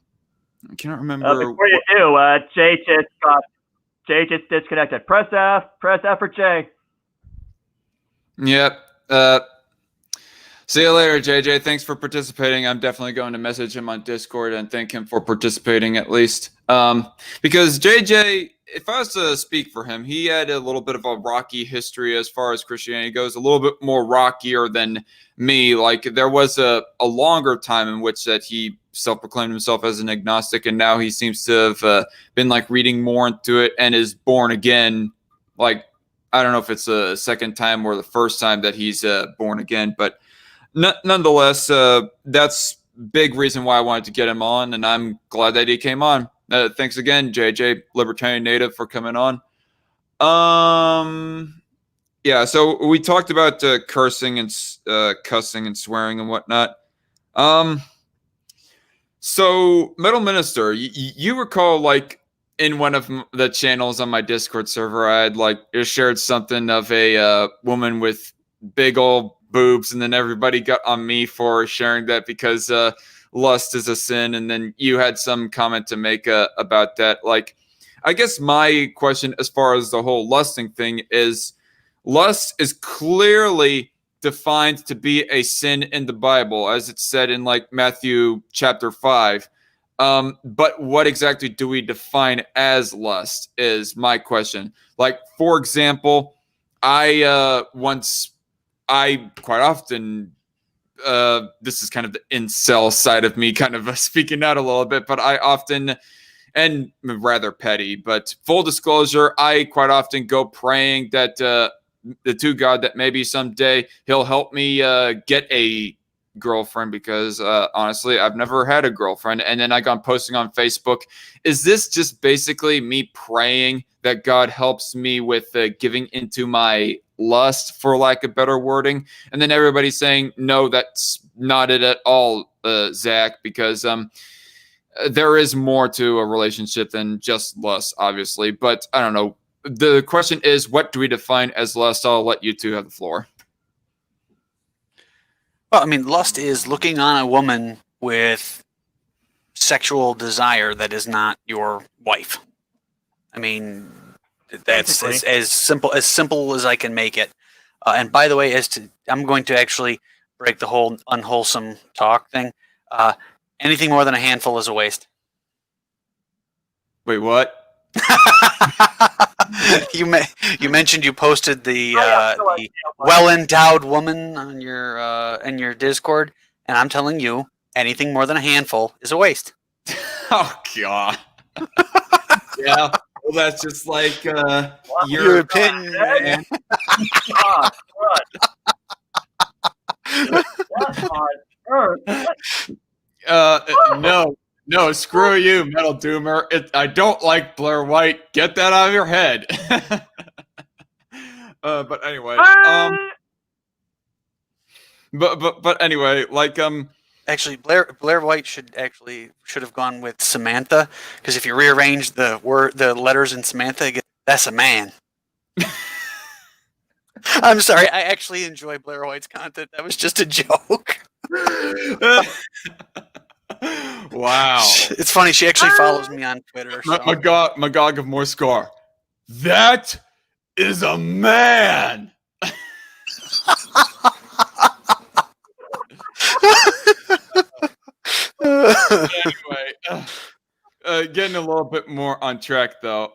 cannot remember. Before you do, Jay just disconnected. Press F for Jay. Yep. See you later, JJ. Thanks for participating. I'm definitely going to message him on Discord and thank him for participating at least. Because JJ if I was to speak for him, he had a little bit of a rocky history as far as Christianity goes, a little bit more rockier than me. Like there was a longer time in which that he self-proclaimed himself as an agnostic, and now he seems to have been like reading more into it and is born again. Like I don't know if it's the second time or the first time that he's born again, but nonetheless, that's big reason why I wanted to get him on, and I'm glad that he came on. Thanks again, JJ, Libertarian Native, for coming on. Yeah, so we talked about cursing and cussing and swearing and whatnot. So Metal Minister, you recall like in one of the channels on my Discord server, I had like shared something of a woman with big old boobs, and then everybody got on me for sharing that because lust is a sin, and then you had some comment to make about that. Like, I guess my question as far as the whole lusting thing is, lust is clearly defined to be a sin in the Bible, as it's said in like Matthew chapter 5. But what exactly do we define as lust is my question. Like, for example, I quite often, this is kind of the incel side of me kind of speaking out a little bit, but I often, and rather petty, but full disclosure, I quite often go praying that to God that maybe someday he'll help me get a girlfriend, because honestly, I've never had a girlfriend. And then I got posting on Facebook. Is this just basically me praying that God helps me with giving into my lust, for lack of better wording? And then everybody's saying, no, that's not it at all, Zach, because there is more to a relationship than just lust, obviously. But I don't know. The question is, what do we define as lust? I'll let you two have the floor. Well, I mean, lust is looking on a woman with sexual desire that is not your wife. I mean, that's as simple as I can make it. And by the way, I'm going to actually break the whole unwholesome talk thing. Anything more than a handful is a waste. Wait, what? You mentioned you posted the well-endowed woman on your in your Discord, and I'm telling you, anything more than a handful is a waste. Oh God. Yeah. Well, that's just like your opinion, man. No, screw you, Metal Doomer. I don't like Blair White. Get that out of your head. But anyway, but anyway, like actually, Blair White should have gone with Samantha, because if you rearrange the letters in Samantha, that's a man. I'm sorry, I actually enjoy Blair White's content. That was just a joke. Wow. It's funny, she actually follows me on Twitter. So. Magog of Morskar. That is a man. Anyway, getting a little bit more on track though.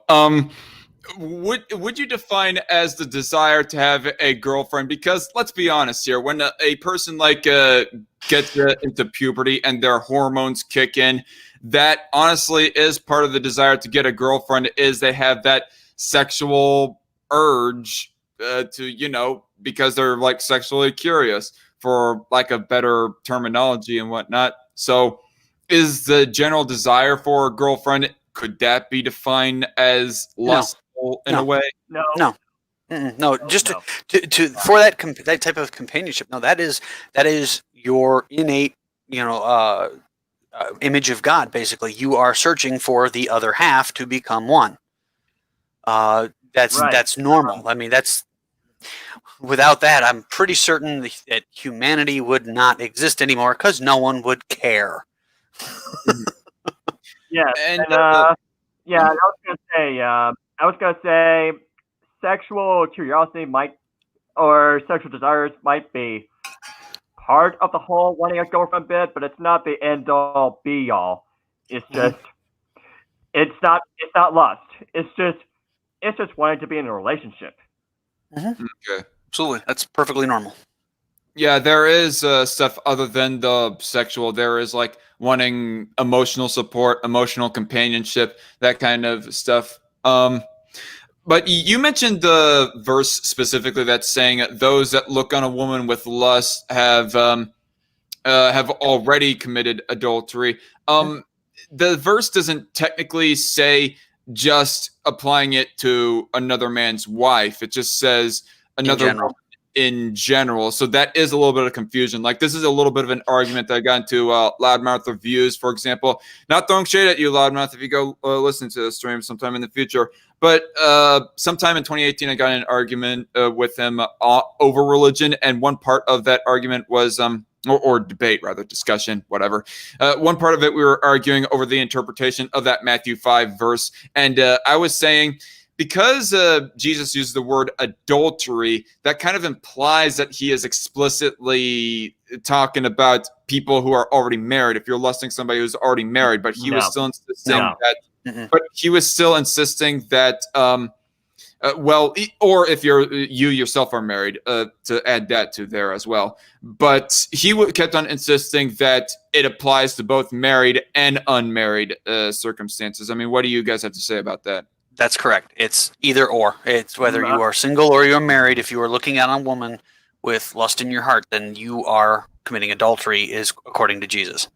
Would you define as the desire to have a girlfriend? Because let's be honest here, when a person like gets into puberty and their hormones kick in, that honestly is part of the desire to get a girlfriend, is they have that sexual urge to, because they're like sexually curious, for lack of better terminology and whatnot. So is the general desire for a girlfriend, could that be defined as lust? In a way, no. Just to for that type of companionship. No, that is your innate, image of God. Basically, you are searching for the other half to become one. That's normal. I mean, without that, I'm pretty certain that humanity would not exist anymore, because no one would care. Yeah, and yeah, I was gonna say, sexual curiosity or sexual desires might be part of the whole wanting a girlfriend bit, but it's not the end all be all. It's just It's not lust. It's just wanting to be in a relationship. Okay. Absolutely, that's perfectly normal. Yeah, there is stuff other than the sexual. There is like wanting emotional support, emotional companionship, that kind of stuff. But you mentioned the verse specifically that's saying that those that look on a woman with lust have already committed adultery. The verse doesn't technically say just applying it to another man's wife. It just says another woman in general. So that is a little bit of confusion. Like, this is a little bit of an argument that I got into Loudmouth Reviews, for example. Not throwing shade at you, Loudmouth, if you go listen to the stream sometime in the future. But sometime in 2018, I got in an argument with him over religion. And one part of that argument was, or debate, rather, discussion, whatever. One part of it, we were arguing over the interpretation of that Matthew 5 verse. And I was saying, because Jesus used the word adultery, that kind of implies that he is explicitly talking about people who are already married. If you're lusting somebody who's already married, but he was still insisting that. But he was still insisting that. Or if you yourself are married, to add that to there as well. But he kept on insisting that it applies to both married and unmarried circumstances. I mean, what do you guys have to say about that? That's correct. It's either or. It's whether you are single or you're married. If you are looking at a woman with lust in your heart, then you are committing adultery, is according to Jesus.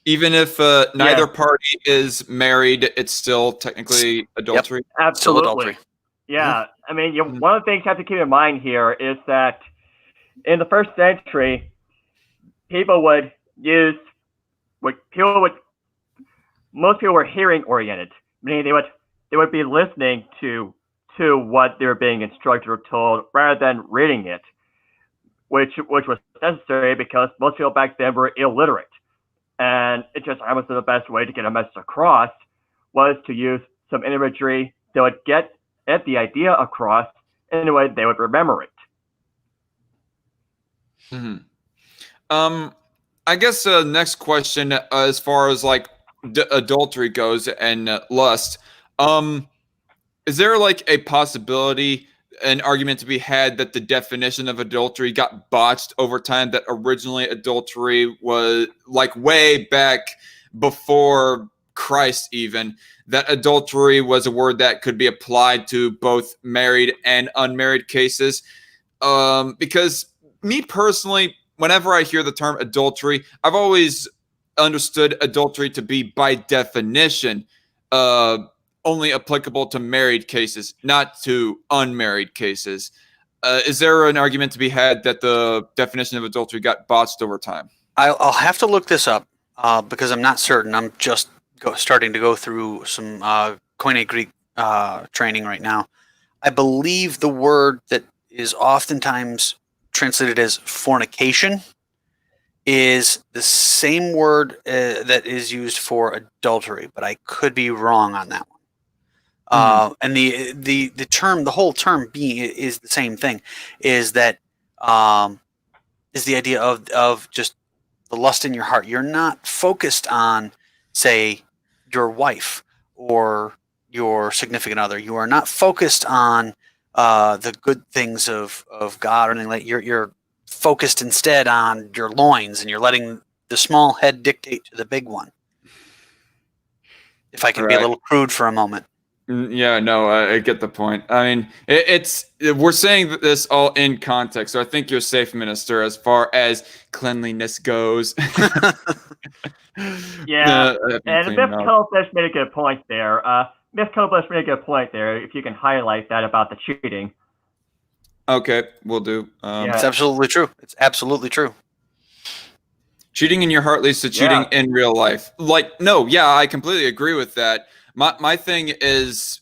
Even if neither party is married, it's still technically adultery? Yep. Absolutely. Still adultery. Yeah. I mean, one of the things you have to keep in mind here is that in the first century, most people were hearing oriented, meaning they would be listening to what they were being instructed or told rather than reading it, which was necessary because most people back then were illiterate. And it just happens that the best way to get a message across was to use some imagery that would get the idea across in a way they would remember it. I guess next question, as far as like adultery goes and lust, is there like a possibility, an argument to be had that the definition of adultery got botched over time, that originally adultery was like way back before Christ even, that adultery was a word that could be applied to both married and unmarried cases? Because me personally, whenever I hear the term adultery, I've always understood adultery to be, by definition, only applicable to married cases, not to unmarried cases. Is there an argument to be had that the definition of adultery got botched over time? I'll have to look this up because I'm not certain. I'm just starting to go through some Koine Greek training right now. I believe the word that is oftentimes translated as fornication is the same word that is used for adultery, but I could be wrong on that one. And the term, the whole term being is the same thing, is that is the idea of just the lust in your heart. You're not focused on, say, your wife or your significant other. You are not focused on the good things of God or anything like that. You're focused instead on your loins, and you're letting the small head dictate to the big one. If I can be a little crude for a moment. Yeah, no, I get the point. I mean, we're saying this all in context, so I think you're safe, Minister, as far as cleanliness goes. Yeah, and Miss Colafish made a good point there. If you can highlight that about the cheating. Okay, we'll do. It's absolutely true. It's absolutely true. Cheating in your heart leads to cheating in real life. Like, no, yeah, I completely agree with that. My thing is,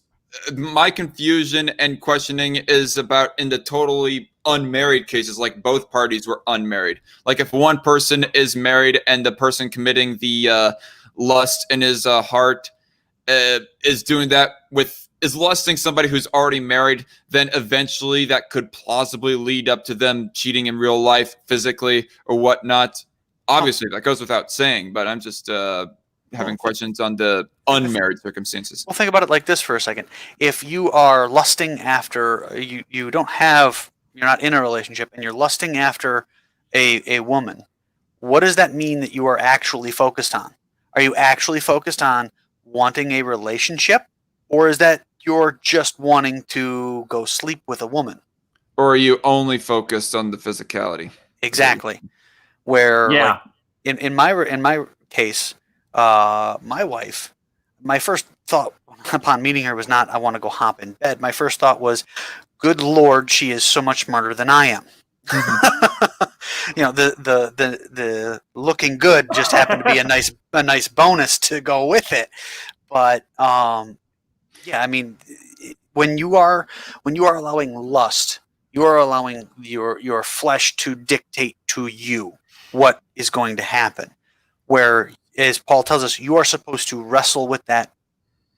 my confusion and questioning is about in the totally unmarried cases, like both parties were unmarried. Like if one person is married and the person committing the lust in his heart is doing that is lusting somebody who's already married, then eventually that could plausibly lead up to them cheating in real life, physically or whatnot. Obviously, that goes without saying, but I'm just having questions on the unmarried circumstances. Well, think about it like this for a second. If you are lusting after you're not in a relationship and you're lusting after a woman, what does that mean that you are actually focused on? Are you actually focused on wanting a relationship, or is that you're just wanting to go sleep with a woman? Or are you only focused on the physicality? Exactly. Where Yeah. like in my case, my wife, my first thought upon meeting her was not I want to go hop in bed. My first thought was, good Lord, she is so much smarter than I am. You know, the looking good just happened to be a nice bonus to go with it. But yeah, I mean, when you are allowing lust, you are allowing your flesh to dictate to you what is going to happen. Where, as Paul tells us, you are supposed to wrestle with that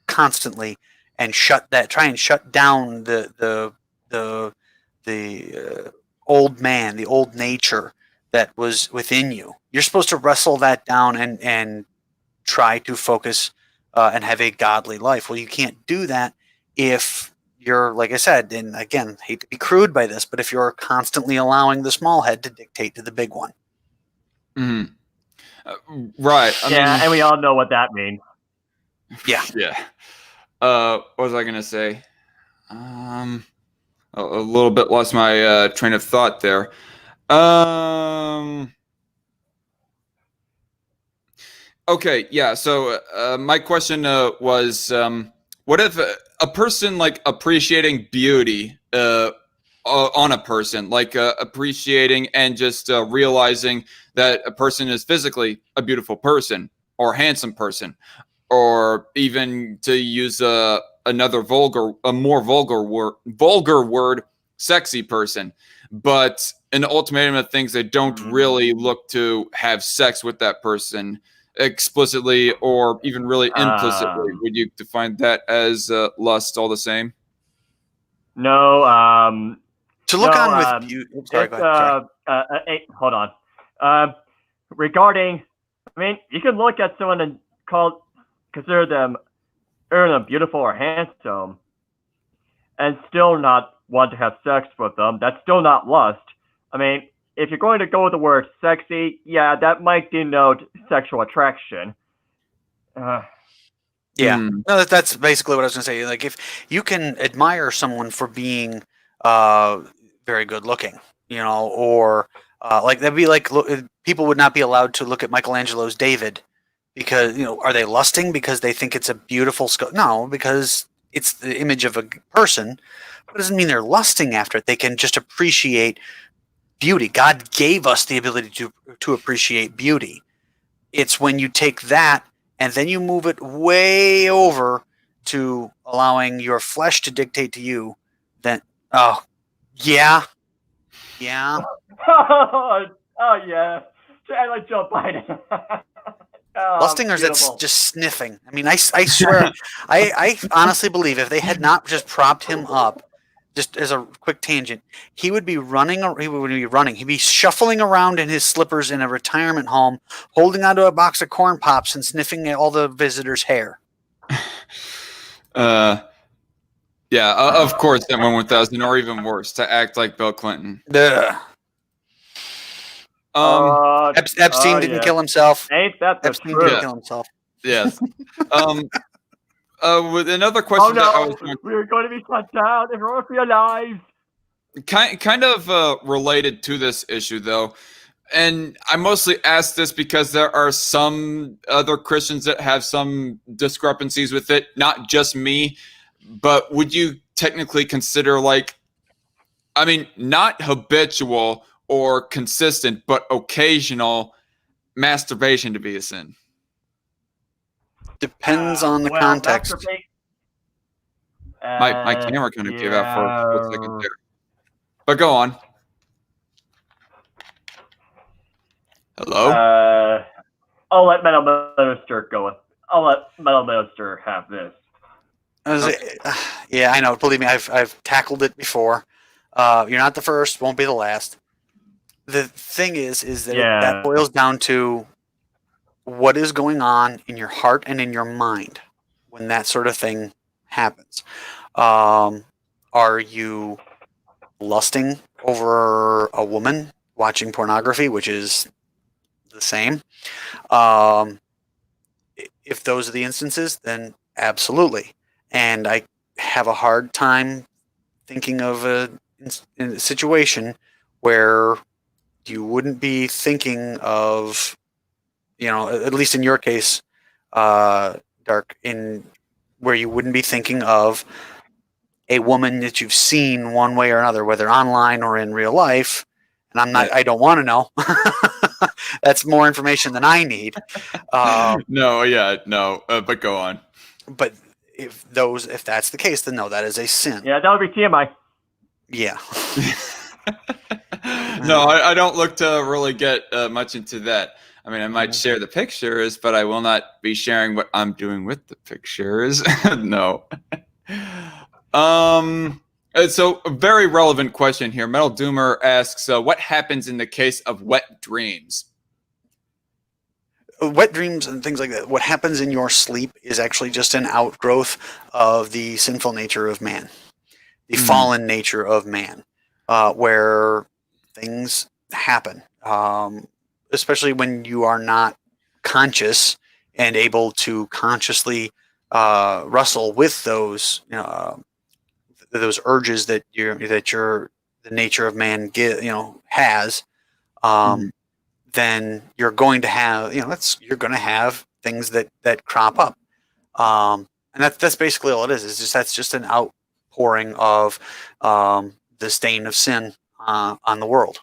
constantly and try and shut down the old man, the old nature that was within you. You're supposed to wrestle that down and try to focus and have a godly life. Well, you can't do that if you're, like I said, and again, hate to be crude by this, but if you're constantly allowing the small head to dictate to the big one. Mm-hmm. Right. I mean, and we all know what that means. Yeah. Yeah. What was I gonna say? A little bit lost my train of thought there. Okay, yeah. So my question was, what if a person like appreciating beauty on a person, like appreciating and just realizing that a person is physically a beautiful person or handsome person, or even to use a more vulgar word, sexy person, but an ultimatum of things they don't really look to have sex with that person explicitly or even really implicitly. Would you define that as lust all the same? No. To look no, on with you. Sorry, go ahead. Sorry. Hold on. Regarding, I mean, you can look at someone and consider them beautiful or handsome, and still not want to have sex with them. That's still not lust. I mean, if you're going to go with the word sexy, yeah, that might denote sexual attraction. Yeah, no, that's basically what I was going to say. Like, if you can admire someone for being very good looking, you know, or like that'd be like people would not be allowed to look at Michelangelo's David because, you know, are they lusting because they think it's a beautiful sculpture? No, because it's the image of a person. But it doesn't mean they're lusting after it. They can just appreciate beauty. God gave us the ability to appreciate beauty. It's when you take that and then you move it way over to allowing your flesh to dictate to you, then, oh, yeah. Oh yeah. I like Joe Biden. Lusting, or is that just sniffing? I mean, I swear, I honestly believe if they had not just propped him up, just as a quick tangent, he would be running. He'd be shuffling around in his slippers in a retirement home, holding onto a box of corn pops and sniffing at all the visitors' hair. Yeah, of course, that 1,000, or even worse, to act like Bill Clinton. Duh. Epstein didn't kill himself. Ain't that the Epstein truth? didn't kill himself. Yes. With another question that I was we're going to be shut down if we're alive. kind of related to this issue, though, and I mostly ask this because there are some other Christians that have some discrepancies with it, not just me. But would you technically consider, like, I mean, not habitual or consistent, but occasional masturbation to be a sin? Depends on the context. My camera kind of gave out for a second there. But go on. Hello? I'll let Metal Minister go with. I'll let Metal Minister have this. Yeah, I know. Believe me, I've tackled it before. You're not the first, won't be the last. The thing is that that boils down to what is going on in your heart and in your mind when that sort of thing happens. Are you lusting over a woman watching pornography, which is the same? If those are the instances, then absolutely. And I have a hard time thinking of a situation where you wouldn't be thinking of, at least in your case, Dark, in where you wouldn't be thinking of a woman that you've seen one way or another, whether online or in real life. And I don't want to know. That's more information than I need. No, but go on. But if that's the case, then no, that is a sin. Yeah, that would be TMI. Yeah. No, I don't look to really get much into that. I mean, I might share the pictures, but I will not be sharing what I'm doing with the pictures. No. So a very relevant question here. Metal Doomer asks, what happens in the case of wet dreams? Wet dreams and things like that. What happens in your sleep is actually just an outgrowth of the sinful nature of man, the fallen nature of man, where things happen, especially when you are not conscious and able to consciously wrestle with those urges that the nature of man has. Then you're going to have you're going to have things that crop up, and that's basically all it is. That's just an outpouring of the stain of sin on the world.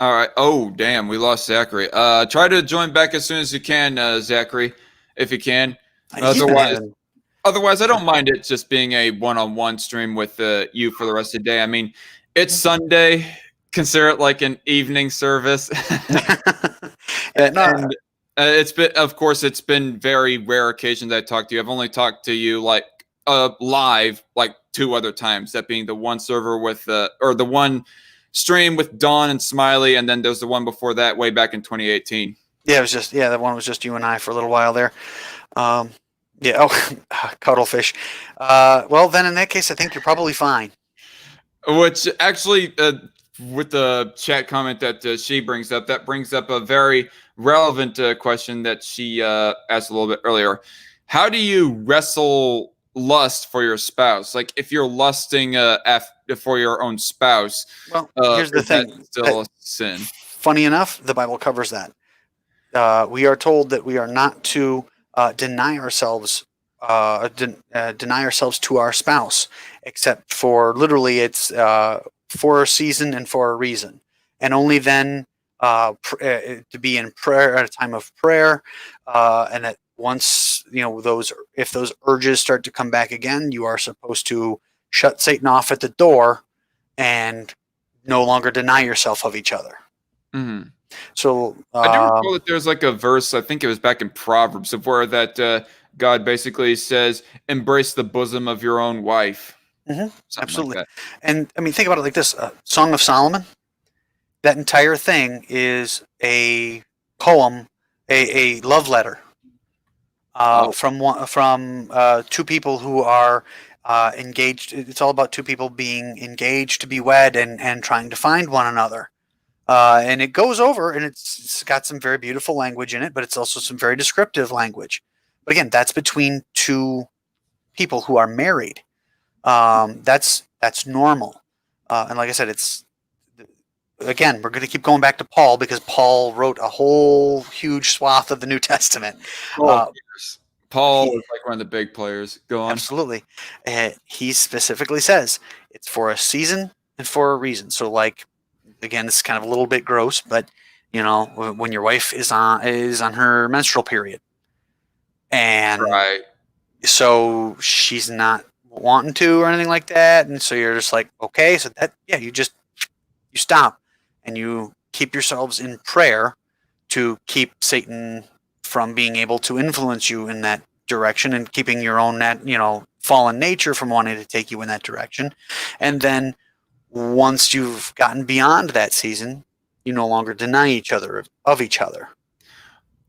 All right. Oh, damn, we lost Zachary. Try to join back as soon as you can, Zachary, if you can. Otherwise, I don't mind it just being a one-on-one stream with you for the rest of the day. I mean, it's Sunday. Consider it like an evening service. And it's been very rare occasions I talked to you. I've only talked to you live 2 other times. That being the one server with or the one stream with Dawn and Smiley, and then there's the one before that way back in 2018. Yeah, it was that one was just you and I for a little while there. Cuddlefish. Well, then in that case, I think you're probably fine. Which actually, with the chat comment that she brings up, that brings up a very relevant question that she asked a little bit earlier. How do you wrestle lust for your spouse? Like, if you're lusting for your own spouse, well, here's the thing. Still a sin. Funny enough, the Bible covers that. We are told that we are not to deny ourselves to our spouse, except for literally it's for a season and for a reason, and only then to be in prayer at a time of prayer, and that once if those urges start to come back again, you are supposed to shut Satan off at the door and no longer deny yourself of each other. Mm-hmm. So I do recall that there's a verse, I think it was back in Proverbs, of where that God basically says, "Embrace the bosom of your own wife." Absolutely. Like And I mean, think about it like this: Song of Solomon. That entire thing is a poem, a love letter from 2 people who are engaged. It's all about 2 people being engaged to be wed and trying to find one another. And it goes over, and it's got some very beautiful language in it, but it's also some very descriptive language. But again, that's between 2 people who are married. That's normal. And like I said, again, we're going to keep going back to Paul, because Paul wrote a whole huge swath of the New Testament. Paul is one of the big players. Go on. Absolutely. He specifically says it's for a season and for a reason. So again, it's kind of a little bit gross, but when your wife is on her menstrual period, and right, so she's not wanting to or anything like that, and so you're just like, okay, so that you stop and you keep yourselves in prayer to keep Satan from being able to influence you in that direction, and keeping your own fallen nature from wanting to take you in that direction. And then once you've gotten beyond that season, you no longer deny each other of each other.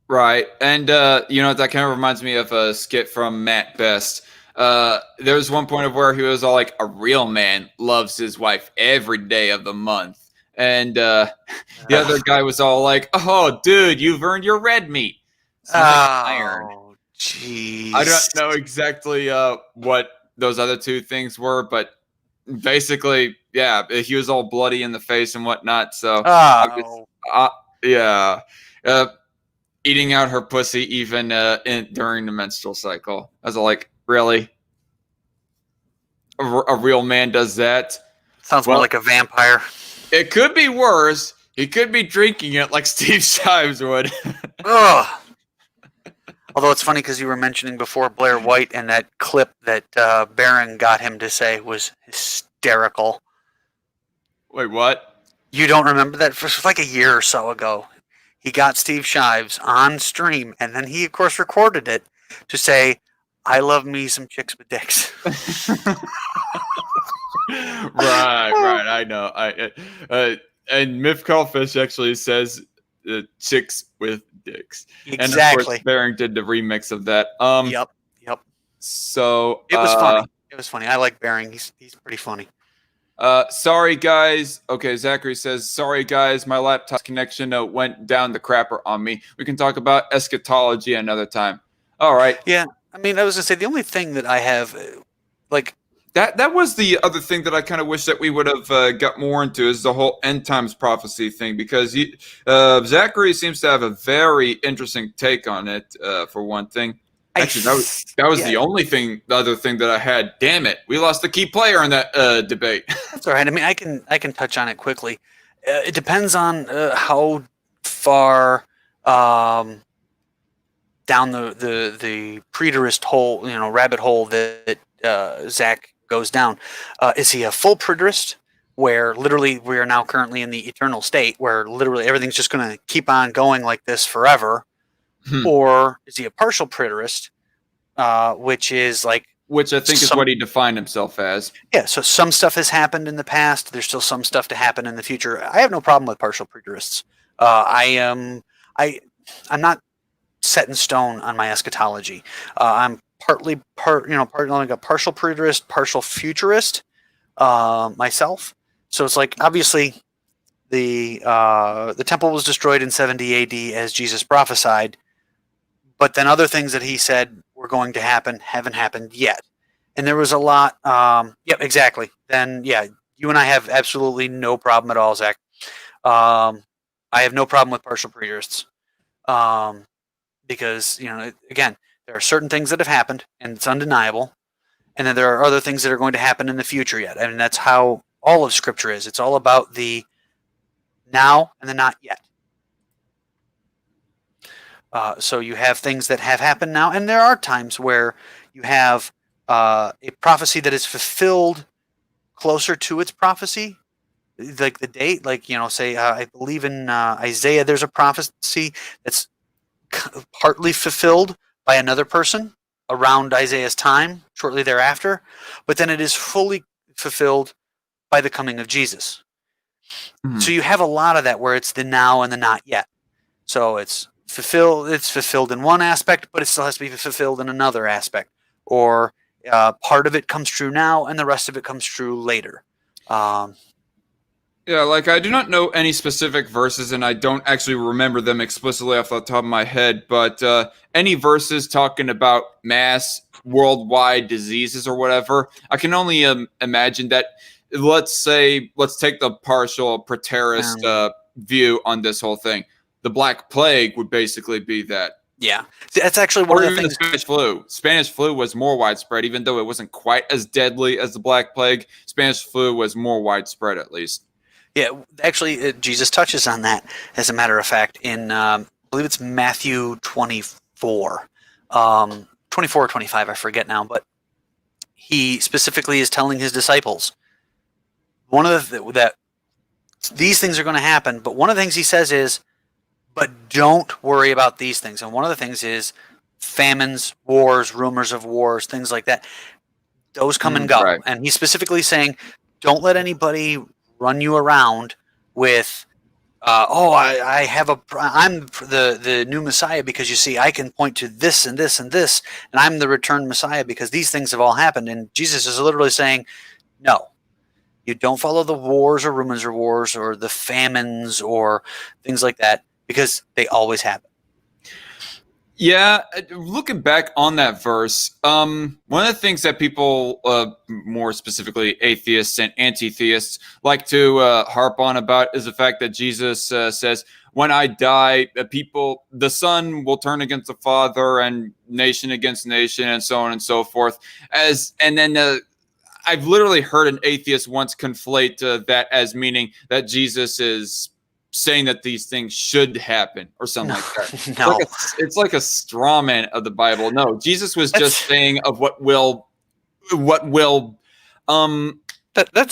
Right. And that kind of reminds me of a skit from Matt Best. There was one point of where he was all like, a real man loves his wife every day of the month. And the other guy was all like, oh, dude, you've earned your red meat. Sounds like iron. Oh, jeez. I don't know exactly what those other two things were, but basically, yeah, he was all bloody in the face and whatnot. So, yeah. Eating out her pussy even during the menstrual cycle. I was like, really? A real man does that? Sounds more like a vampire. It could be worse. He could be drinking it like Steve Shives would. Ugh. Although it's funny because you were mentioning before Blair White, and that clip that Barron got him to say was hysterical. Wait, what? You don't remember that? It was like a year or so ago. He got Steve Shives on stream, and then he, of course, recorded it to say, I love me some chicks with dicks. right. I know. And Miff Callfish actually says chicks with dicks. Exactly. And of course, Barron did the remix of that. Yep. So it was funny. It was funny. I like Barron. He's pretty funny. Sorry guys. Okay, Zachary says, sorry guys, my laptop connection went down the crapper on me. We can talk about eschatology another time. All right. Yeah, I mean, I was gonna say the only thing that I have, like that was the other thing that I kind of wish that we would have got more into is the whole end times prophecy thing, because Zachary seems to have a very interesting take on it. For one thing. Actually, that was the other thing that I had. Damn it, we lost the key player in that debate. That's all right. I mean, I can touch on it quickly. It depends on how far down the preterist hole, rabbit hole that Zach goes down. Is he a full preterist, where literally we are now currently in the eternal state, where literally everything's just going to keep on going like this forever? Or is he a partial preterist, which I think is what he defined himself as. Yeah, so some stuff has happened in the past. There's still some stuff to happen in the future. I have no problem with partial preterists. I'm not set in stone on my eschatology. I'm partly like a partial preterist, partial futurist myself. So it's like, obviously the temple was destroyed in 70 AD as Jesus prophesied. But then other things that he said were going to happen haven't happened yet. And there was a lot. Yep, exactly. Then, yeah, you and I have absolutely no problem at all, Zach. I have no problem with partial preterists. Because, again, there are certain things that have happened, and it's undeniable. And then there are other things that are going to happen in the future yet. I mean, that's how all of Scripture is. It's all about the now and the not yet. So you have things that have happened now, and there are times where you have a prophecy that is fulfilled closer to its prophecy, like the date. Like, say, I believe in Isaiah, there's a prophecy that's partly fulfilled by another person around Isaiah's time, shortly thereafter, but then it is fully fulfilled by the coming of Jesus. Mm-hmm. So you have a lot of that where it's the now and the not yet. So it's fulfilled in one aspect, but it still has to be fulfilled in another aspect, or part of it comes true now and the rest of it comes true later. Yeah, like I do not know any specific verses, and I don't actually remember them explicitly off the top of my head, but any verses talking about mass worldwide diseases or whatever, I can only imagine that. Let's take the partial preterist view on this whole thing. The Black Plague would basically be that. Yeah, that's actually one of the things. The Spanish flu. Spanish flu was more widespread, even though it wasn't quite as deadly as the Black Plague. Spanish flu was more widespread, at least. Yeah, actually, Jesus touches on that, as a matter of fact, in, I believe it's Matthew 24. 24 or 25, I forget now, but he specifically is telling his disciples, that these things are going to happen, but one of the things he says is, but don't worry about these things. And one of the things is famines, wars, rumors of wars, things like that. Those come and go. Right. And he's specifically saying, don't let anybody run you around with I'm the new Messiah because you see, I can point to this and this and this, and I'm the returned Messiah because these things have all happened. And Jesus is literally saying, no, you don't follow the wars or rumors of wars or the famines or things like that because they always happen. Yeah, looking back on that verse, one of the things that people, more specifically atheists and anti-theists, like to harp on about is the fact that Jesus says, "When I die, the son will turn against the father, and nation against nation, and so on and so forth." I've literally heard an atheist once conflate that as meaning that Jesus is saying that these things should happen or something like that. No. It's like a straw man of the Bible. No, Jesus was just saying of what will that's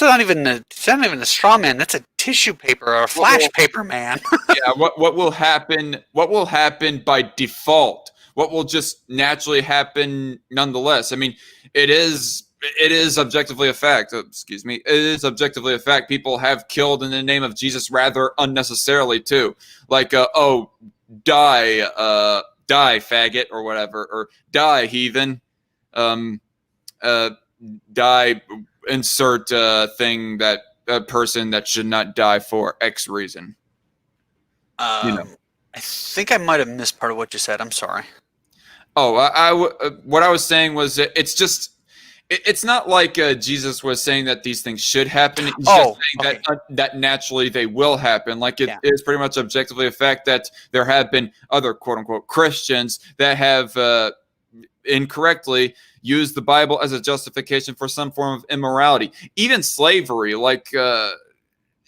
not even a straw man. That's a tissue paper or a flash paper man. Yeah, what will happen by default, what will just naturally happen nonetheless. I mean, it is objectively a fact. Excuse me. It is objectively a fact. People have killed in the name of Jesus rather unnecessarily too. Like, die, faggot, or whatever, or die, heathen. Die. Insert thing that a person that should not die for X reason. I think I might have missed part of what you said. I'm sorry. Oh, what I was saying was it's just. It's not like Jesus was saying that these things should happen. He's just saying that naturally they will happen. Like it is pretty much objectively a fact that there have been other quote unquote Christians that have incorrectly used the Bible as a justification for some form of immorality, even slavery. Like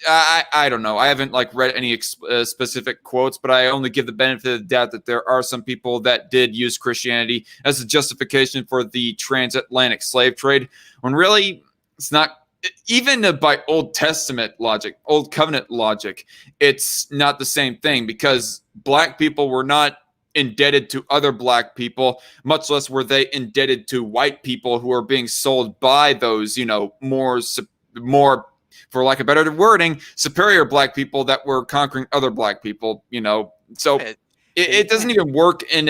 I don't know. I haven't read any specific quotes, but I only give the benefit of the doubt that there are some people that did use Christianity as a justification for the transatlantic slave trade, when really it's not. Even by Old Testament logic, Old Covenant logic, it's not the same thing, because black people were not indebted to other black people, much less were they indebted to white people who are being sold by those, more, for lack of better wording, superior black people that were conquering other black people, So it doesn't even work in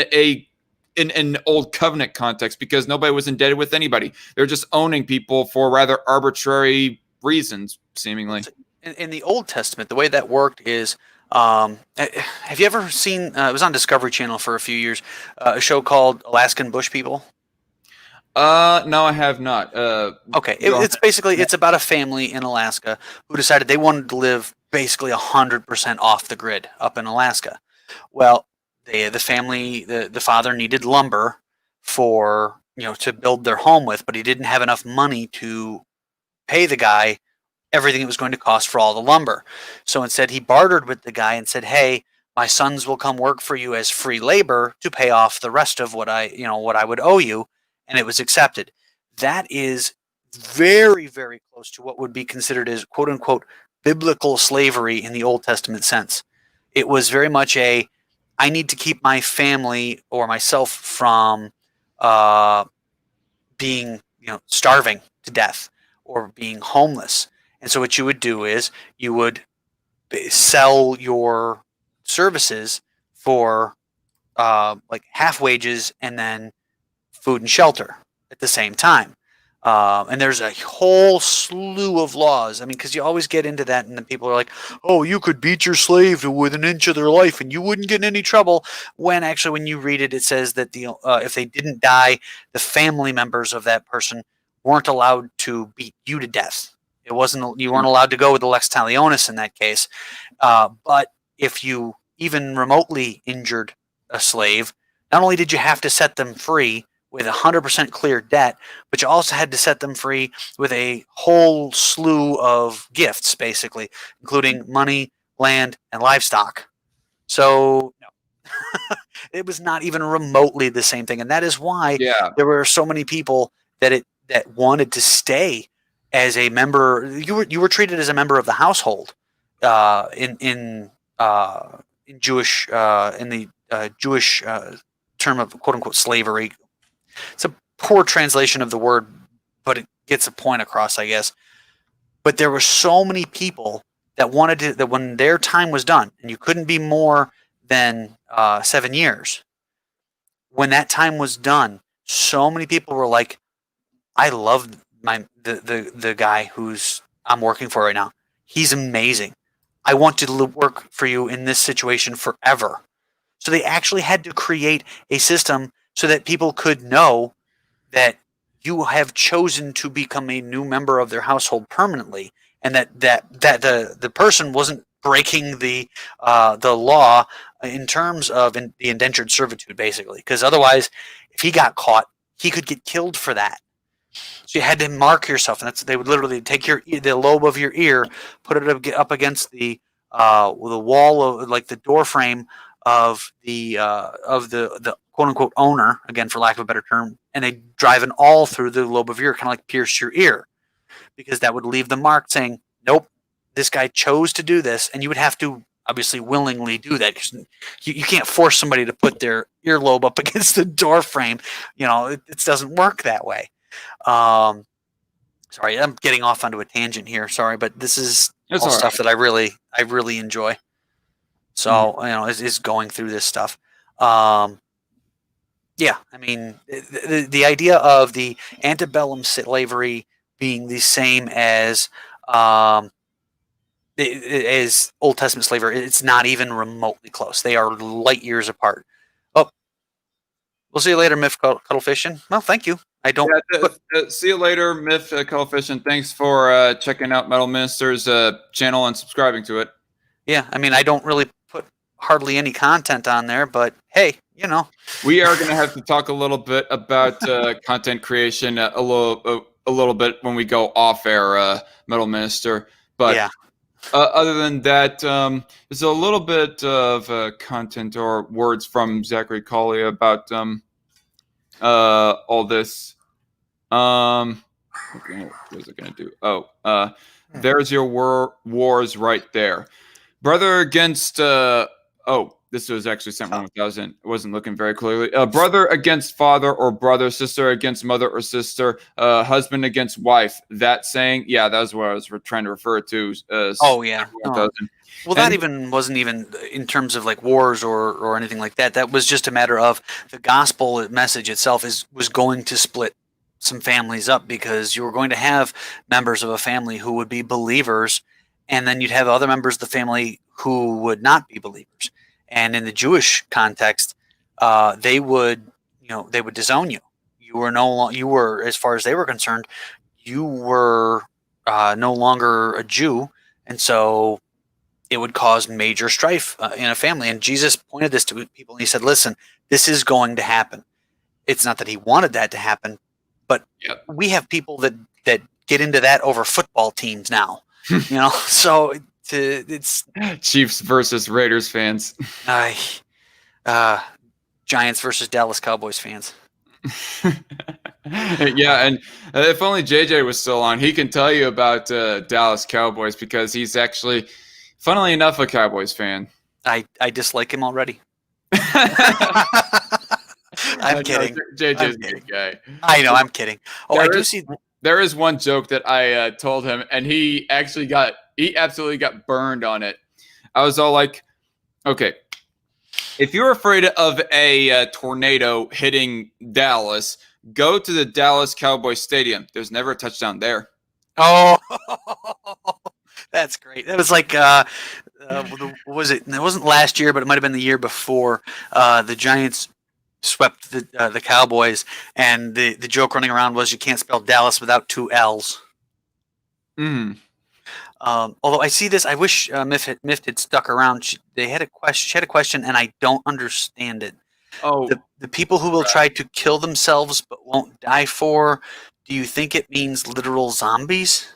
an Old Covenant context, because nobody was indebted with anybody. They're just owning people for rather arbitrary reasons, seemingly. In the Old Testament, the way that worked is, have you ever seen, it was on Discovery Channel for a few years, a show called Alaskan Bush People? No, I have not. Okay, it's about a family in Alaska who decided they wanted to live basically 100% off the grid up in Alaska. Well, the family, the father needed lumber for, to build their home with, but he didn't have enough money to pay the guy everything it was going to cost for all the lumber. So instead, he bartered with the guy and said, "Hey, my sons will come work for you as free labor to pay off the rest of what I would owe you." And it was accepted. That is very, very close to what would be considered as quote unquote biblical slavery in the Old Testament sense. It was very much I need to keep my family or myself from being, starving to death or being homeless. And so what you would do is you would sell your services for half wages and then food and shelter at the same time. And there's a whole slew of laws. I mean, because you always get into that, and then people are like, "Oh, you could beat your slave with an inch of their life, and you wouldn't get in any trouble." When actually, when you read it, it says that if they didn't die, the family members of that person weren't allowed to beat you to death. You weren't allowed to go with the lex talionis in that case. But if you even remotely injured a slave, not only did you have to set them free with 100% clear debt, but you also had to set them free with a whole slew of gifts, basically, including money, land, and livestock. So, no. It was not even remotely the same thing. And that is why there were so many people that wanted to stay as a member. You were treated as a member of the household in Jewish in the Jewish term of quote unquote slavery. It's a poor translation of the word, but it gets a point across, I guess. But there were so many people that wanted to, that when their time was done, and you couldn't be more than 7 years, when that time was done, so many people were like, I love the guy who's I'm working for right now. He's amazing. I want to work for you in this situation forever. So they actually had to create a system so that people could know that you have chosen to become a new member of their household permanently, and that the person wasn't breaking the law in terms of the indentured servitude, basically. Because otherwise, if he got caught, he could get killed for that. So you had to mark yourself, and they would literally take the lobe of your ear, put it up against the wall of like the door frame of the quote unquote owner, again for lack of a better term, and they drive an awl through the lobe of your ear, kind of like pierce your ear, because that would leave the mark saying, nope, this guy chose to do this, and you would have to obviously willingly do that, because you can't force somebody to put their earlobe up against the door frame. It doesn't work that way. Sorry, I'm getting off onto a tangent here. Sorry, but this is all stuff that I really enjoy. So is going through this stuff. Yeah, I mean the idea of the antebellum slavery being the same as Old Testament slavery, it's not even remotely close. They are light years apart. Oh, we'll see you later, Myth Cuddlefishing. Well, thank you. I don't. See you later, Myth Cuddlefish, thanks for checking out Metal Minister's channel and subscribing to it. Yeah, I mean, I don't really put hardly any content on there, but hey, we are going to have to talk a little bit about content creation a little bit when we go off air, Metal Minister. But yeah. Other than that, there's a little bit of content or words from Zachary Colley about all this. What was it going to do? Oh, there's your wars right there. Brother against, this was actually sent wrong. I wasn't looking very clearly. Brother against father or brother, sister against mother or sister, husband against wife. That saying, yeah, that was what I was trying to refer to. Well, that even wasn't even in terms of like wars or anything like that. That was just a matter of the gospel message itself was going to split some families up, because you were going to have members of a family who would be believers, and then you'd have other members of the family who would not be believers. And in the Jewish context, they would disown you. You were, as far as they were concerned, you were no longer a Jew, and so it would cause major strife in a family. And Jesus pointed this to people, and he said, "Listen, this is going to happen." It's not that he wanted that to happen, but we have people that get into that over football teams now. So it's Chiefs versus Raiders fans. Giants versus Dallas Cowboys fans. Yeah, and if only JJ was still on, he can tell you about Dallas Cowboys, because he's actually, funnily enough, a Cowboys fan. I dislike him already. I'm kidding. JJ's a good guy. I know, I'm kidding. There is one joke that I told him, and he absolutely got burned on it. I was all like, okay, if you're afraid of a tornado hitting Dallas, go to the Dallas Cowboys Stadium. There's never a touchdown there. Oh, that's great. That was like, what was it? It wasn't last year, but it might have been the year before. The Giants swept the Cowboys, and the joke running around was you can't spell Dallas without 2 L's. Although I see this, I wish Myth had stuck around. She had a question, and I don't understand it. Oh, the people who will try to kill themselves but won't die for. Do you think it means literal zombies?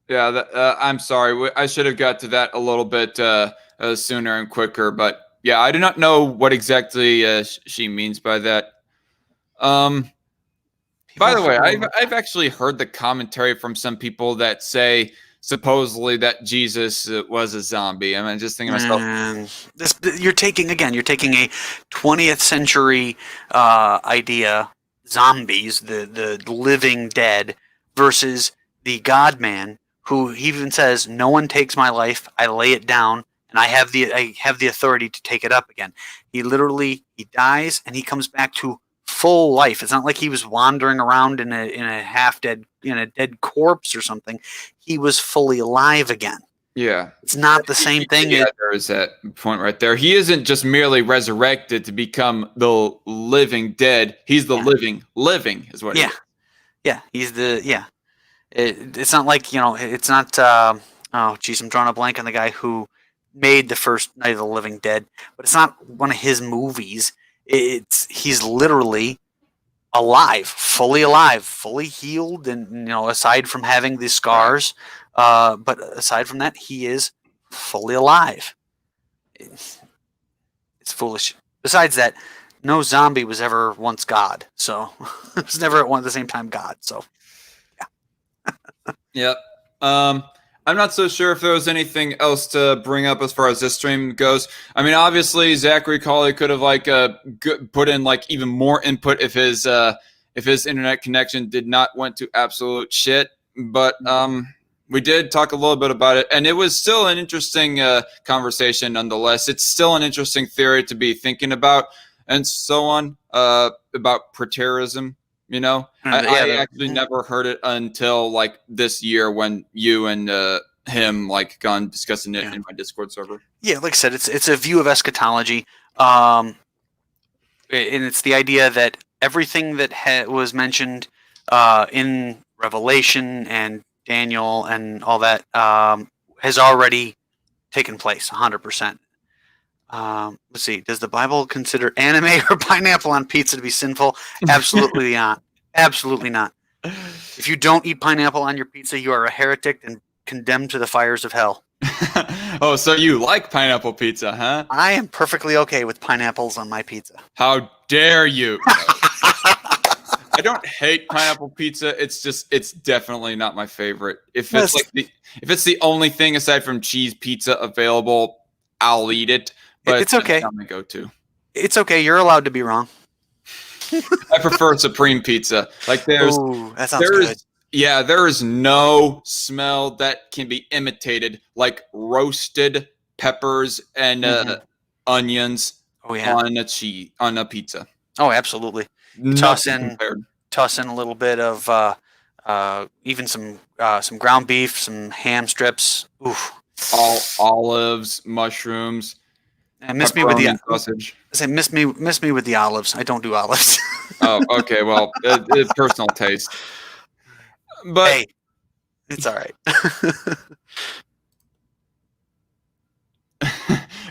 Yeah, I'm sorry. I should have got to that a little bit sooner and quicker, but yeah, I do not know what exactly she means by that. By the way, I've actually heard the commentary from some people that say supposedly that Jesus was a zombie. I'm just thinking to myself, you're taking a 20th century idea, zombies, the living dead, versus the God man who he even says, "No one takes my life. I lay it down, and I have the authority to take it up again." He dies, and he comes back to full life. It's not like he was wandering around in a dead corpse or something. He was fully alive again. Yeah. It's not the same thing. Yeah, there is that point right there. He isn't just merely resurrected to become the living dead. He's the living is what he is. Yeah, he's the it's not like, it's not oh geez, I'm drawing a blank on the guy who made the first Night of the Living Dead, but it's not one of his movies. He's literally alive, fully healed, and aside from having the scars, but aside from that, he is fully alive. It's foolish. Besides that, no zombie was ever once God, so it was never at the same time God. So, yeah. Yep. I'm not so sure if there was anything else to bring up as far as this stream goes. I mean, obviously, Zachary Colley could have put in even more input if his internet connection did not went to absolute shit. But we did talk a little bit about it, and it was still an interesting conversation nonetheless. It's still an interesting theory to be thinking about, and so on, about preterism. I actually never heard it until this year when you and him gone discussing it in my Discord server. Yeah, like I said, it's a view of eschatology, and it's the idea that everything that was mentioned in Revelation and Daniel and all that has already taken place 100%. Let's see. Does the Bible consider anime or pineapple on pizza to be sinful? Absolutely not. Absolutely not. If you don't eat pineapple on your pizza, you are a heretic and condemned to the fires of hell. Oh, so you like pineapple pizza, huh? I am perfectly okay with pineapples on my pizza. How dare you? I don't hate pineapple pizza. It's definitely not my favorite. If it's the only thing aside from cheese pizza available, I'll eat it. But it's okay. That's not my go-to. It's okay. You're allowed to be wrong. I prefer supreme pizza. Ooh, that sounds good. Yeah, there is no smell that can be imitated like roasted peppers and onions on a pizza. Oh, absolutely. Toss in a little bit of even some ground beef, some ham strips. Oof. All olives, mushrooms. And miss me with the sausage. Miss me with the olives. I don't do olives. Oh, okay. Well, personal taste. But hey, it's all right.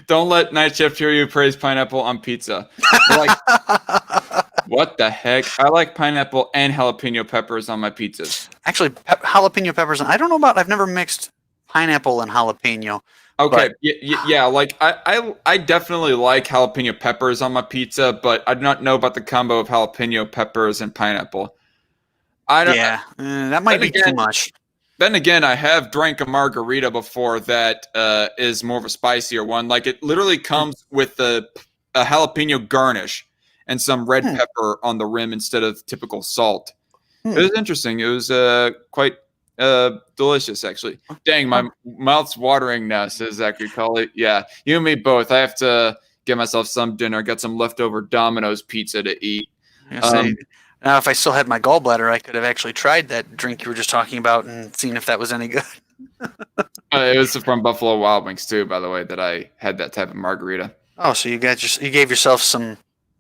Don't let Night Shift hear you praise pineapple on pizza. What the heck? I like pineapple and jalapeno peppers on my pizzas. Actually, jalapeno peppers. I don't know about. I've never mixed pineapple and jalapeno. Okay, yeah. I definitely like jalapeno peppers on my pizza, but I do not know about the combo of jalapeno peppers and pineapple. That might be too much. Then again, I have drank a margarita before that is more of a spicier one. It literally comes with a jalapeno garnish and some red pepper on the rim instead of typical salt. It was interesting. It was quite delicious, actually. Dang, my mouth's watering now, says Zachary Colley. Yeah, you and me both. I have to get myself some dinner. Got some leftover Domino's pizza to eat. Now, if I still had my gallbladder, I could have actually tried that drink you were just talking about and seen if that was any good. It was from Buffalo Wild Wings too, by the way, that I had that type of margarita. Oh, so you gave yourself some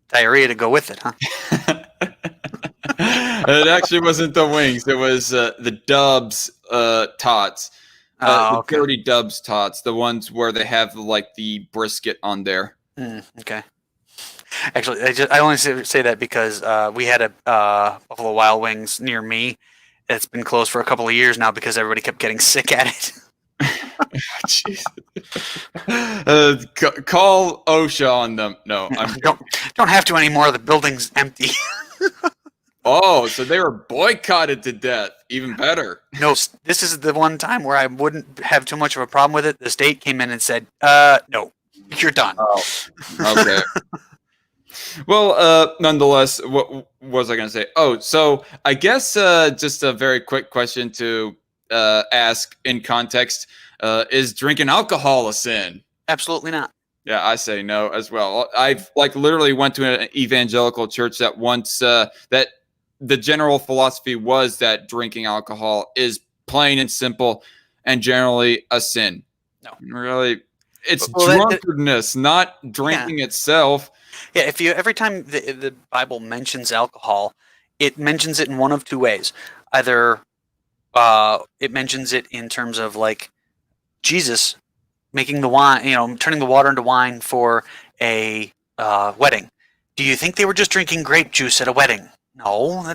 diarrhea to go with it, huh? It actually wasn't the wings. It was the Dubs tots. The Dirty Dubs tots, the ones where they have the brisket on there. Okay. Actually, I only say that because we had a Buffalo Wild Wings near me. It's been closed for a couple of years now because everybody kept getting sick at it. Jeez. Call OSHA on them. No, don't have to anymore. The building's empty. Oh, so they were boycotted to death. Even better. No, this is the one time where I wouldn't have too much of a problem with it. The state came in and said, no, you're done. Oh, okay. Well, nonetheless, what was I going to say? Oh, so I guess just a very quick question to ask in context, is drinking alcohol a sin? Absolutely not. Yeah, I say no as well. I've literally went to an evangelical church that once that the general philosophy was that drinking alcohol is plain and simple and generally a sin. No, really, it's well, drunkenness, not drinking itself. Yeah, if you every time the Bible mentions alcohol, it mentions it in one of two ways. Either it mentions it in terms of like Jesus making the wine, turning the water into wine for a wedding. Do you think they were just drinking grape juice at a wedding? No,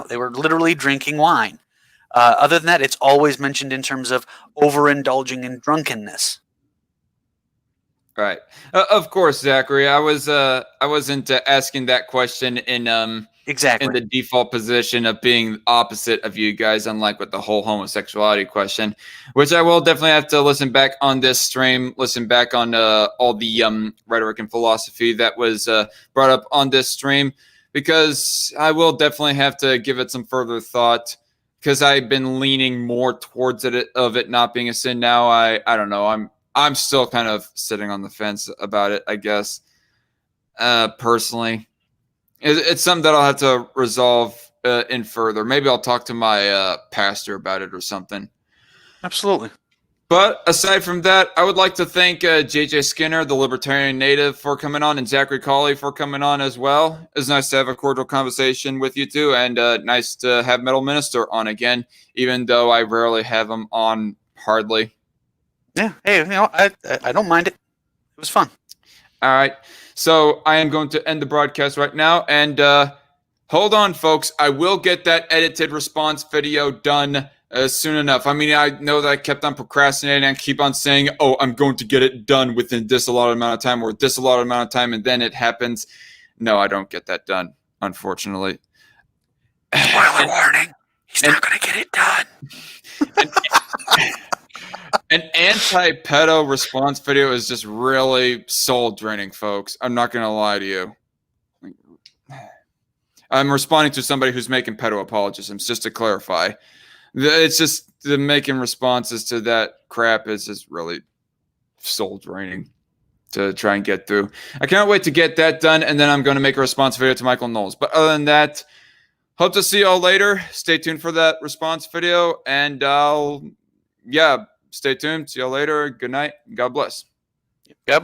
they were literally drinking wine. Other than that, it's always mentioned in terms of overindulging in drunkenness. Right. Of course, Zachary. I wasn't asking that question Exactly in the default position of being opposite of you guys, unlike with the whole homosexuality question, which I will definitely have to listen back on this stream, listen back on all the rhetoric and philosophy that was brought up on this stream, because I will definitely have to give it some further thought, because I've been leaning more towards it not being a sin now. I don't know. I'm still kind of sitting on the fence about it, I guess. Personally, it's something that I'll have to resolve in further. Maybe I'll talk to my pastor about it or something. Absolutely. But aside from that, I would like to thank JJ Skinner, the Libertarian Native, for coming on, and Zachary Colley for coming on as well. It's nice to have a cordial conversation with you two, and nice to have Metal Minister on again, even though I rarely have him on, hardly. Yeah. Hey, I don't mind it. It was fun. All right. So I am going to end the broadcast right now, and hold on, folks. I will get that edited response video done soon enough. I mean, I know that I kept on procrastinating and keep on saying, oh, I'm going to get it done within this allotted amount of time or this allotted amount of time, and then it happens. No, I don't get that done, unfortunately. Spoiler warning. He's not going to get it done. An anti-pedo response video is just really soul-draining, folks. I'm not going to lie to you. I'm responding to somebody who's making pedo apologisms, just to clarify. It's just the making responses to that crap is just really soul-draining to try and get through. I can't wait to get that done, and then I'm going to make a response video to Michael Knowles. But other than that, hope to see y'all later. Stay tuned for that response video, and stay tuned. See y'all later. Good night. God bless. God bless.